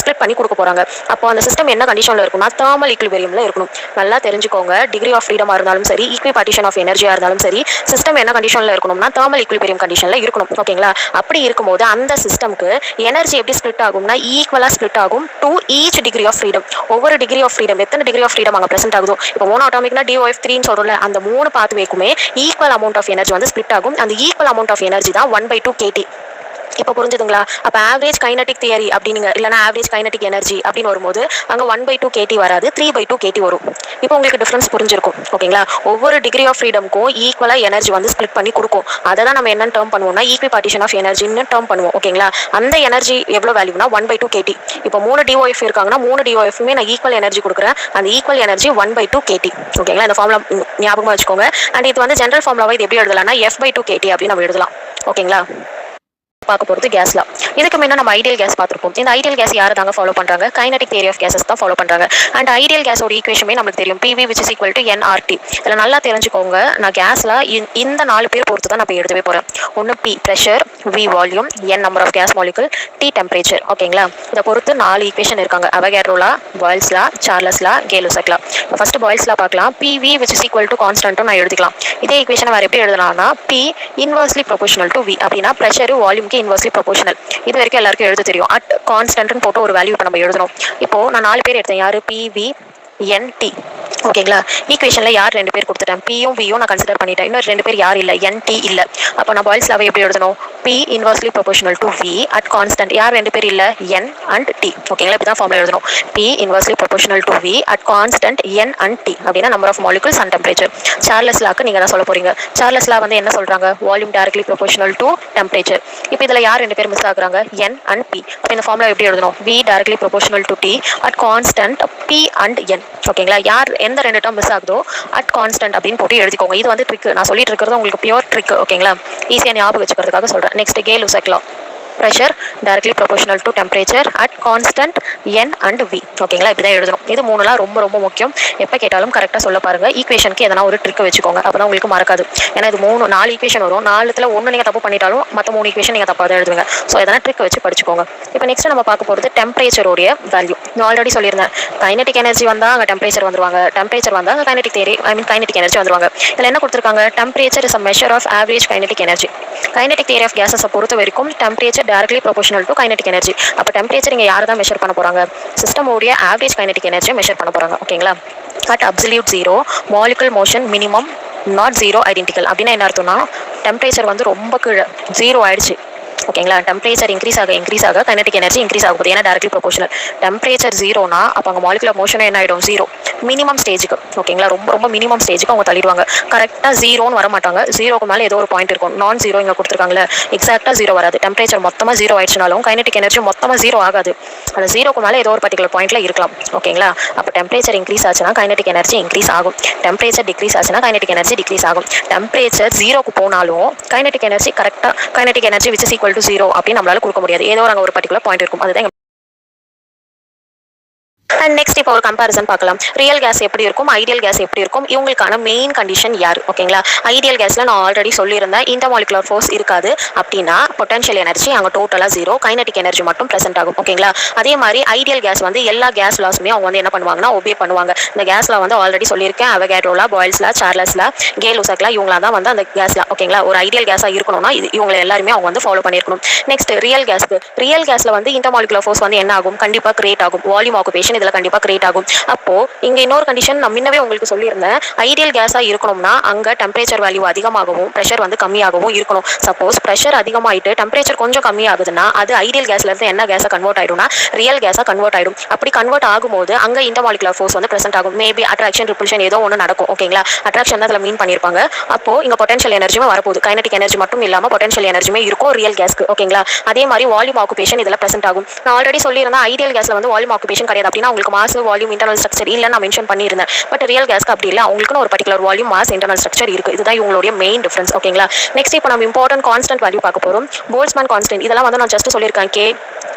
ஸ்பிளிட் பண்ணி கொடுக்க போகிறாங்க. அப்போ அந்த சிஸ்டம் என்ன கண்டிஷனில் இருக்கும்னா தெர்மல் ஈக்விலிபிரியமில் இருக்கணும். நல்லா தெரிஞ்சுக்கோங்க. டிகிரி ஆஃப் ஃப்ரீடமாக இருந்தாலும் சரி, ஈக்விபார்ட்டிஷன் ஆஃப் எனர்ஜியாக இருந்தாலும் சரி, சிஸ்டம் என்ன கண்டிஷனில் இருக்கணும்னா தெர்மல் ஈக்விலிபிரியம் கண்டிஷனில் இருக்கணும். ஓகேங்களா? அப்படி இருக்கும்போது அந்த சிஸ்டம்க்கு எனர்ஜி எப்படி ஸ்பிளிட் ஆகும்னா ஈக்குவலாக ஸ்பிளிட் ஆகும் to each degree of freedom. ஒவ்வொரு டிகிரி ஆஃப் ஃப்ரீடம், எத்தனை டிகிரி ஆஃப் ஃப்ரீடம் அங்கே பிரசென்ட் ஆகுதோ, இப்போ 3 அட்டாமிக்னா டிஓஎஃப் 3ன்னு சொல்கிறோம்ல, அந்த 3 பாத்வேக்குமே ஈக்குவல் அமௌண்ட் ஆஃப் எனர்ஜி வந்து ஸ்பிளிட் ஆகும். அந்த ஈக்குவல் அமௌண்ட் ஆஃப் எனர்ஜி தான் 1/2 kT. இப்போ புரிஞ்சுதுங்களா? அப்போ ஆவரேஜ் கைனடிக் தியரி அப்படிங்க, இல்லைனா ஆவரேஜ் கைனடிக் எனர்ஜி அப்படின்னு வரும்போது அங்கே 1/2 kT வராது, 3/2 kT வரும். இப்போ உங்களுக்கு டிஃப்ரென்ஸ் புரிஞ்சிருக்கும். ஓகேங்களா? ஒவ்வொரு டிகிரி ஆஃப் ஃப்ரீடமுக்கும் ஈக்குவலாக எனர்ஜி வந்து ஸ்பிளிட் பண்ணி கொடுக்கும். அதை தான் நம்ம என்ன டேர்ம் பண்ணுவோம்னா ஈக்விபார்ட்டிஷன் ஆஃப் எனர்ஜின்னு டேர்ம் பண்ணுவோம். ஓகேங்களா? அந்த எனர்ஜி எவ்வளோ வேல்யூனா 1/2 kT. இப்போ 3 டிஓஎஃப் இருக்காங்கன்னா 3 டிஓஎஃப்மே நான் ஈக்குவல் எனர்ஜி கொடுக்குறேன். அந்த ஈக்குவல் எனர்ஜி 1/2 kT. ஓகேங்களா? இந்த ஃபார்முலா ஞாபகமாக வச்சுக்கோங்க. அண்ட் இது வந்து ஜென்ரல் ஃபார்முலாவை இது எப்படி எழுதலாம்னா F/2 kT அப்படின்னு நம்ம எழுதலாம். ஓகேங்களா? பார்க்க போகிறது கேஸ்ல. இதுக்கு முன்ன நம்ம ஐடியல் கேஸ் பார்த்துருப்போம். இந்த ஐடியல் கேஸ் யாரை தாங்க ஃபாலோ பண்ணுறாங்க, கைனடிக் தியரி ஆஃப் கேஸஸ் தான் ஃபாலோ பண்ணுறாங்க. அண்ட் ஐடியல் கேஸோட ஈக்குவேஷனே நமக்கு தெரியும், PV which is equal to nRT. இதில் நல்லா தெரிஞ்சுக்கோங்க. நான் கேஸில் இந்த 4 பேர் பொறுத்து தான் நான் இப்போ எழுதவே போகிறேன். ஒன்று P pressure, V volume, N number of gas molecule, T temperature. ஓகேங்களா? இதை பொறுத்து 4 ஈக்குவேஷன் இருக்காங்க. Avogadro law, Boyle's law, Charles law, Gay Lussac law. First Boyle's law பார்க்கலாம். PV which is equal to கான்ஸ்டன்ட்டும் நான் எழுதிக்கலாம். இதே ஈக்குவேஷனை வேறு எப்படி எழுதலாம்னா P inversely proportional to V. அப்படின்னா ப்ரெஷர் வால்யூம்க்கு இன்வர்ஸ்லி ப்ரொபோஷனல். இது வரைக்கும் எல்லாருக்கும் எழுத தெரியும். அட் கான்ஸ்டன்ட்னு போட்டு ஒரு வேல்யூ இப்போ நம்ம எழுதணும். இப்போ நான் 4 பேர் எடுத்தேன். யாரு? PV NT. ஓகேங்களா? ஈக்குவேஷனில் யார் 2 பேர் கொடுத்துட்டேன், பியும் வியும் நான் கன்சிடர் பண்ணிட்டேன். இன்னொரு 2 பேர் யார் இல்லை, NT இல்லை. அப்போ நான் பாயில்ஸ் லாவை எப்படி எழுதணும், P inversely proportional to V at constant. யார் 2 பேர் இல்லை, N அண்ட் T. ஓகேங்களா? இப்படி தான் ஃபார்முலா எழுதணும். P inversely proportional to V at constant N and T அப்படின்னா number of molecules and temperature. Charles லாக்கு நீங்கள் தான் சொல்ல போறீங்க. சார்லஸ் லா வந்து என்ன சொல்றாங்க, volume directly proportional to temperature. இப்போ இதில் யார் 2 பேர் மிஸ் ஆகுறாங்க, N அண்ட் P. அப்போ இந்த ஃபார்முலா எப்படி எழுதணும், V directly proportional to T at constant P and N. ஓகேங்களா? யார் எந்த 2 டேர்ம் மிஸ் ஆகுதோ அட் கான்ஸ்டன்ட் அப்படின்னு போட்டு எழுதிக்கோங்க. இது வந்து ட்ரிக். நான் சொல்லிட்டு இருக்கிறது உங்களுக்கு பியூர் ட்ரிக். ஓகேங்களா? ஈஸியாக ஞாபகம் வச்சுக்கிறதுக்காக சொல்கிறேன். Next K-Lussac law. pressure directly proportional to temperature at constant N and V. ஓகேங்களா? இப்படி தான் எழுதணும். இது 3லாம் ரொம்ப ரொம்ப முக்கியம். எப்போ கேட்டாலும் கரெக்டாக சொல்ல பாருங்க. ஈக்குவேஷனுக்கு எதனா ஒரு ட்ரிக் வச்சுக்கோங்க. அப்போ தான் உங்களுக்கு மறக்காது. ஏன்னா இது 4 ஈக்குவேஷன் வரும். 4ல் 1 நீங்கள் தப்பு பண்ணிட்டாலும் மற்ற 3 ஈக்குவேஷன் நீங்கள் தப்பாக தான் எழுதுவீங்க. ஸோ எதனா ட்ரிக் வச்சு படிச்சுக்கோங்க. இப்போ நெக்ஸ்ட் நம்ம பார்க்க போகிறது டெம்பரேச்சரோடைய வேல்யூ. நான் ஆல்ரெடி சொல்லியிருந்தேன், கைனடிக் எனர்ஜி வந்தால் அங்கே டெம்பரேச்சர் வந்துருவாங்க, டெம்பரேச்சர் வந்தால் அங்கே கைனடிக் தியரி கைனடிக் எனர்ஜி வந்துருவாங்க. இதில் என்ன கொடுத்துருக்காங்க, temperature is a measure of average kinetic energy. Kinetic theory of கேஸஸை பொறுத்த வரைக்கும் temperature directly proportional to kinetic energy. அப்போ டெம்பரேச்சர் இங்கே யாரை தான் மெஷர் பண்ண போகிறாங்க, சிஸ்டமோடைய ஆவரேஜ் கைனடிக் எனர்ஜியை மெஷர் பண்ண போகிறாங்க. ஓகேங்களா? At absolute zero molecule motion minimum not zero identical. அப்படின்னா என்ன அர்த்தம்னா, டெம்பரேச்சர் வந்து ரொம்ப கீழே 0 ஆயிடுச்சு. ஓகேங்களா? டெம்பரேச்சர் இன்க்ரீஸ் ஆக கைனடிக் எனர்ஜி இன்க்ரீஸ் ஆகும். ஏன்னா டைரக்ட்லி ப்ரொபோஷனல். டெம்பரேச்சர் 0னா அப்போ அங்கே மாலிகுலர் மோஷன் என்ன ஆகிடும், 0 மினிமம் ஸ்டேஜுக்கு. ஓகேங்களா? ரொம்ப ரொம்ப மினிமம் ஸ்டேஜுக்கு அவங்க தள்ளிடுவாங்க. கரெக்டாக 0ன்னு வர மாட்டாங்க. 0க்கு மேலே ஏதோ ஒரு பாயிண்ட் இருக்கும். நான் 0 இங்கே கொடுத்துருக்காங்களே, எக்ஸாக்டாக 0 வராது. டெம்பரேச்சர் மொத்தமாக 0 ஆயிடுச்சுனாலும் கைனடிக் எனர்ஜி மொத்தமாக 0 ஆகாது. அந்த 0க்கு மேலே ஏதோ ஒரு பர்டிகுலர் பாயிண்ட்ல இருக்கலாம். ஓகேங்களா? அப்போ டெம்பரேச்சர் இன்க்ரீஸ் ஆச்சுன்னா கைனடிக் எனர்ஜி இன்க்ரீஸ் ஆகும். டெம்பரேச்சர் டிக்ரீஸ் ஆச்சுன்னா கைனடிக் எனர்ஜி டிக்ரீஸ் ஆகும். டெம்பரேச்சர் 0க்கு போனாலும் கைனடிக் எனர்ஜி கரெக்டாக kinetic energy which is equal to 0 அப்படின்னு நம்மளால கொடுக்க முடியாது. ஏதோ அங்கே ஒரு பர்டிகுலர் பாயிண்ட் இருக்கும். அதுதான். அண்ட் நெக்ஸ்ட் இப்போ ஒரு கம்பேரிசன் பார்க்கலாம். ரியல் கேஸ் எப்படி இருக்கும், ஐடியல் கேஸ் எப்படி இருக்கும், இவங்களுக்கான மெயின் கண்டிஷன் யார். ஓகேங்களா? ஐடியல் கேஸில் நான் ஆல்ரெடி சொல்லியிருந்தேன், இன்டர்மாலிகுலர் ஃபோர்ஸ் இருக்காது. அப்படின்னா பொட்டன்ஷியல் எனர்ஜி அங்கே டோட்டலாக 0, கைனடிக் எனர்ஜி மட்டும் ப்ரெசென்ட் ஆகும். ஓகேங்களா? அதே மாதிரி ஐடியல் கேஸ் வந்து எல்லா கேஸ் லாஸுமே அவங்க வந்து என்ன பண்ணுவாங்கன்னா ஒபே பண்ணுவாங்க. இந்த கேஸ் லா வந்து ஆல்ரெடி சொல்லியிருக்கேன், Avogadro law, Boyle's law, Charles law, Gay Lussac law, இவங்களா தான் வந்து அந்த கேஸ் லா. ஓகேங்களா? ஒரு ஐடியல் கேஸாக இருக்கணும்னா இவங்க எல்லாருமே அவங்க வந்து ஃபாலோ பண்ணியிருக்கணும். நெக்ஸ்ட் ரியல் கேஸ்க்கு, ரியல் கேஸில் வந்து இன்டர்மாலிகுலர் ஃபோர்ஸ் வந்து என்ன ஆகும், கண்டிப்பாக கிரியேட் ஆகும். வால்யூம் ஆக்குபேஷன் இதில் கண்டிப்பாக கிரியேட் ஆகும். அப்போ இங்கே இன்னொரு கண்டிஷன் நான் முன்னவே உங்களுக்கு சொல்லியிருந்தேன். ஐடியல் கேஸாக இருக்கணும்னா அங்கே டெம்பரேச்சர் வேல்யூ அதிகமாகவும் ப்ரெஷர் வந்து கம்மியாகவும் இருக்கணும். சப்போஸ் ப்ரெஷர் அதிகமாகிட்டு டெம்பரேச்சர் கொஞ்சம் கம்மியாகுதுன்னா அது ஐடியல் கேஸ்லேருந்து என்ன கேஸாக கன்வெர்ட் ஆகிடும்னா ரியல் கேஸாக கன்வெர்ட் ஆகிடும். அப்படி கன்வெர்ட் ஆகும்போது அங்கே இன்டர்மாலிகுலர் ஃபோர்ஸ் வந்து ப்ரெசென்ட் ஆகும். மேபி அட்ராக்ஷன் ரிப்பல்ஷன் ஏதோ ஒன்று நடக்கும். ஓகேங்களா, அட்ராக்ஷன் தான் அதில் மீன் பண்ணியிருப்பாங்க. அப்போ இங்கே பொட்டன்ஷியல் எனர்ஜியுமே வரப்போகுது. கைனடிக் எனர்ஜி மட்டும் இல்லாமல் பொட்டன்ஷியல் எனர்ஜியுமே இருக்கும் ரியல் கேஸ்க்கு. ஓகேங்களா, அதே மாதிரி வால்யூம் ஆக்குபேஷன் இதில் ப்ரெசென்ட் ஆகும். நான் ஆல்ரெடி சொல்லியிருந்தேன் ஐடியல் கேஸில் வந்து வால்யூம் ஆக்குபேஷன் கிடையாது. அப்படின்னா உங்களுக்கு மாஸ் வால்யூம் இன்டர்னல் ஸ்ட்ரக்சர் இல்லைன்னு நான் மென்ஷன் பண்ணியிருந்தேன். பட் ரியல் கேஸ்க்கு அப்படி இல்லை. அவங்களுக்குன்னு ஒரு particular volume mass internal structure இருக்குது. இதுதான் இவங்களுடைய மெயின் டிஃபரன்ஸ். ஓகேங்களா, நெக்ஸ்ட் இப்போ நம்ம இம்பார்ட்டன்ட் கான்ஸ்டன்ட் வேல்யூ பார்க்க போகிறோம். போல்ட்ஸ்மேன் கான்ஸ்டன்ட் இதெல்லாம் வந்து நான் ஜஸ்ட் சொல்லியிருக்கேன். K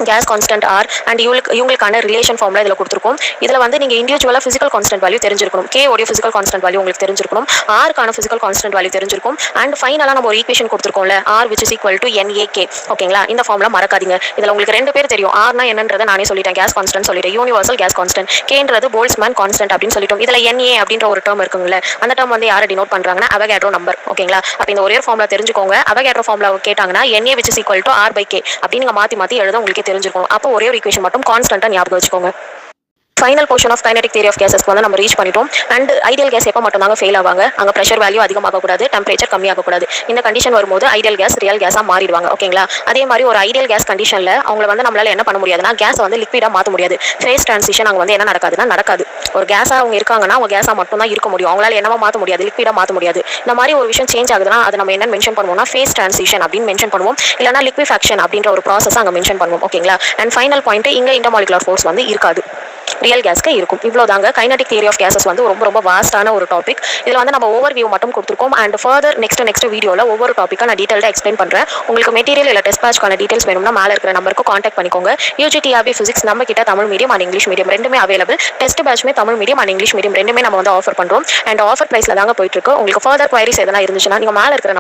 gas constant R and இவங்களுக்கான ரிலேஷன் ஃபார்முலா இதில் கொடுத்துருக்கோம். இதில் வந்து நீங்கள் இண்டிவிஜுவலாக ஃபிசிக்கல் கான்ஸ்டன்ட் வேல்யூ தெரிஞ்சிருக்கணும். கே உடைய ஃபிசிக்கல் கான்ஸ்டன்ட் வேல்யூ உங்களுக்கு தெரிஞ்சிருக்கணும். ஆருக்கான ஃபிசிக்கல் கான்ஸ்டன்ட் வேல்யூ தெரிஞ்சிருக்கும். அண்ட் ஃபைனலாக நம்ம ஒரு ஈக்குவேஷன் கொடுத்துருக்கோம்ல, R which is equal to NaK. ஓகேங்களா, இந்த ஃபார்முலா மறக்காதீங்க. இதில் உங்களுக்கு 2 பேர் தெரியும். ஆர்னா என்னன்றதை நானே சொல்லிட்டேன், கேஸ் கான்ஸ்டன்ட் சொல்லிட்டேன். Universal gas constant. கேன்றது போல்ட்ஸ்மேன் கான்ஸ்டன்ட் அப்படின்னு சொல்லிட்டோம். இதில் Na அப்படின்ற ஒரு டேர்ம் இருக்குங்களே, அந்த டேர்ம் வந்து யாரை டினோட் பண்ணுறாங்கன்னா அவோகாட்ரோ நம்பர். ஓகேங்களா, அப்போ இந்த ஒரே ஃபார்முலா தெரிஞ்சுக்கோங்க. அவோகாட்ரோ ஃபார்முலா கேட்டாங்கன்னா Na which is equal to R/K அப்படின்னு நீங்கள் மாற்றி எழுத உங்களுக்கு தெரிஞ்சிருக்கும். அப்போ ஒரே ஒரு ஈக்குவேஷன் மட்டும் கான்ஸ்டன்ட்டாக ஞாபகம் வச்சுக்கோங்க. Final portion of kinetic theory of கேஸஸ்க்கு வந்து நம்ம ரீச் பண்ணிட்டோம். அண்ட் ஐடியல் கேஸ் எப்போ மட்டும் தாங்க ஃபெயில் ஆவாங்க? அங்கே ப்ரெஷர் வேல்யூ அதிகமாகக்கூடாது, டெம்பரேச்சர் கம்மியாகக்கூடாது. இந்த கண்டிஷன் வரும்போது ஐடியல் கேஸ் ரியல் கேஸாக மாறிடுவாங்க. ஓகேங்களா, அதே மாதிரி ஒரு ஐடியல் கேஸ் கண்டிஷனில் அவங்களை வந்து நம்மளால என்ன பண்ண முடியாதுன்னா கேஸை வந்து லிக்விடாக மாற்ற முடியாது. ஃபேஸ் ட்ரான்சிஷன் அங்கே வந்து என்ன நடக்காது. ஒரு கேஸாக அவங்க இருக்காங்கன்னா அவங்க கேஸாக மட்டும் தான் இருக்க முடியும். அவங்களால என்னவா மாற்ற முடியாது, லிக்விடாக மாற்ற முடியாது. இந்த மாதிரி ஒரு விஷயம் சேஞ்ச் ஆகுதுன்னா அதை நம்ம என்ன மென்ஷன் பண்ணுவோம்னா ஃபேஸ் ட்ரான்சிஷன் அப்படின்னு மென்ஷன் பண்ணுவோம். இல்லைனா லிக்விஃபேக்ஷன் அப்படின்ற ஒரு ப்ராசஸ் அங்கே மென்ஷன் பண்ணுவோம். ஓகேங்களா, அண்ட் ஃபைனல் பாயிண்ட் இங்கே இன்டர்மாலிகுலர் ஃபோர்ஸ் வந்து இருக்காது, ரியல் கேஸ்க்கு இருக்கும். இவ்வளோதாங்க கைனடிக் தியரி ஆஃப் கேஸஸ் வந்து ரொம்ப வாஸ்டான ஒரு டாபிக். இதில் வந்து நம்ம ஓவர் வியூ மட்டும் கொடுத்துருக்கோம். அண்ட் ஃபர்தர் நெக்ஸ்ட் வீடியோவில் ஒவ்வொரு டாப்பிக்காக நான் டீட்டெயிலாக எக்ஸ்பிளைன் பண்ணுறேன். உங்களுக்கு மெட்டீரியல் இல்லை டெஸ்ட் பேட்ச்க்கான டீட்டெயில்ஸ் வேணும்னா மேலே இருக்கிற நம்பருக்கு காண்டாக்ட் பண்ணிக்கோங்க. UGTRB ஃபிசிக்ஸ் நம்ம கிட்ட Tamil medium and English medium ரெண்டுமே அவைலபிள். டெஸ்ட் பேட்ச்மே Tamil medium and English medium ரெண்டுமே நம்ம வந்து ஆஃபர் பண்ணுறோம். அண்ட் ஆஃபர் ப்ரைஸில் தாங்க போயிட்டு இருக்கு. உங்களுக்கு ஃபர்தர் குவரிஸ் எதனா இருந்துச்சுன்னா நீங்கள் மேலே இருக்கிற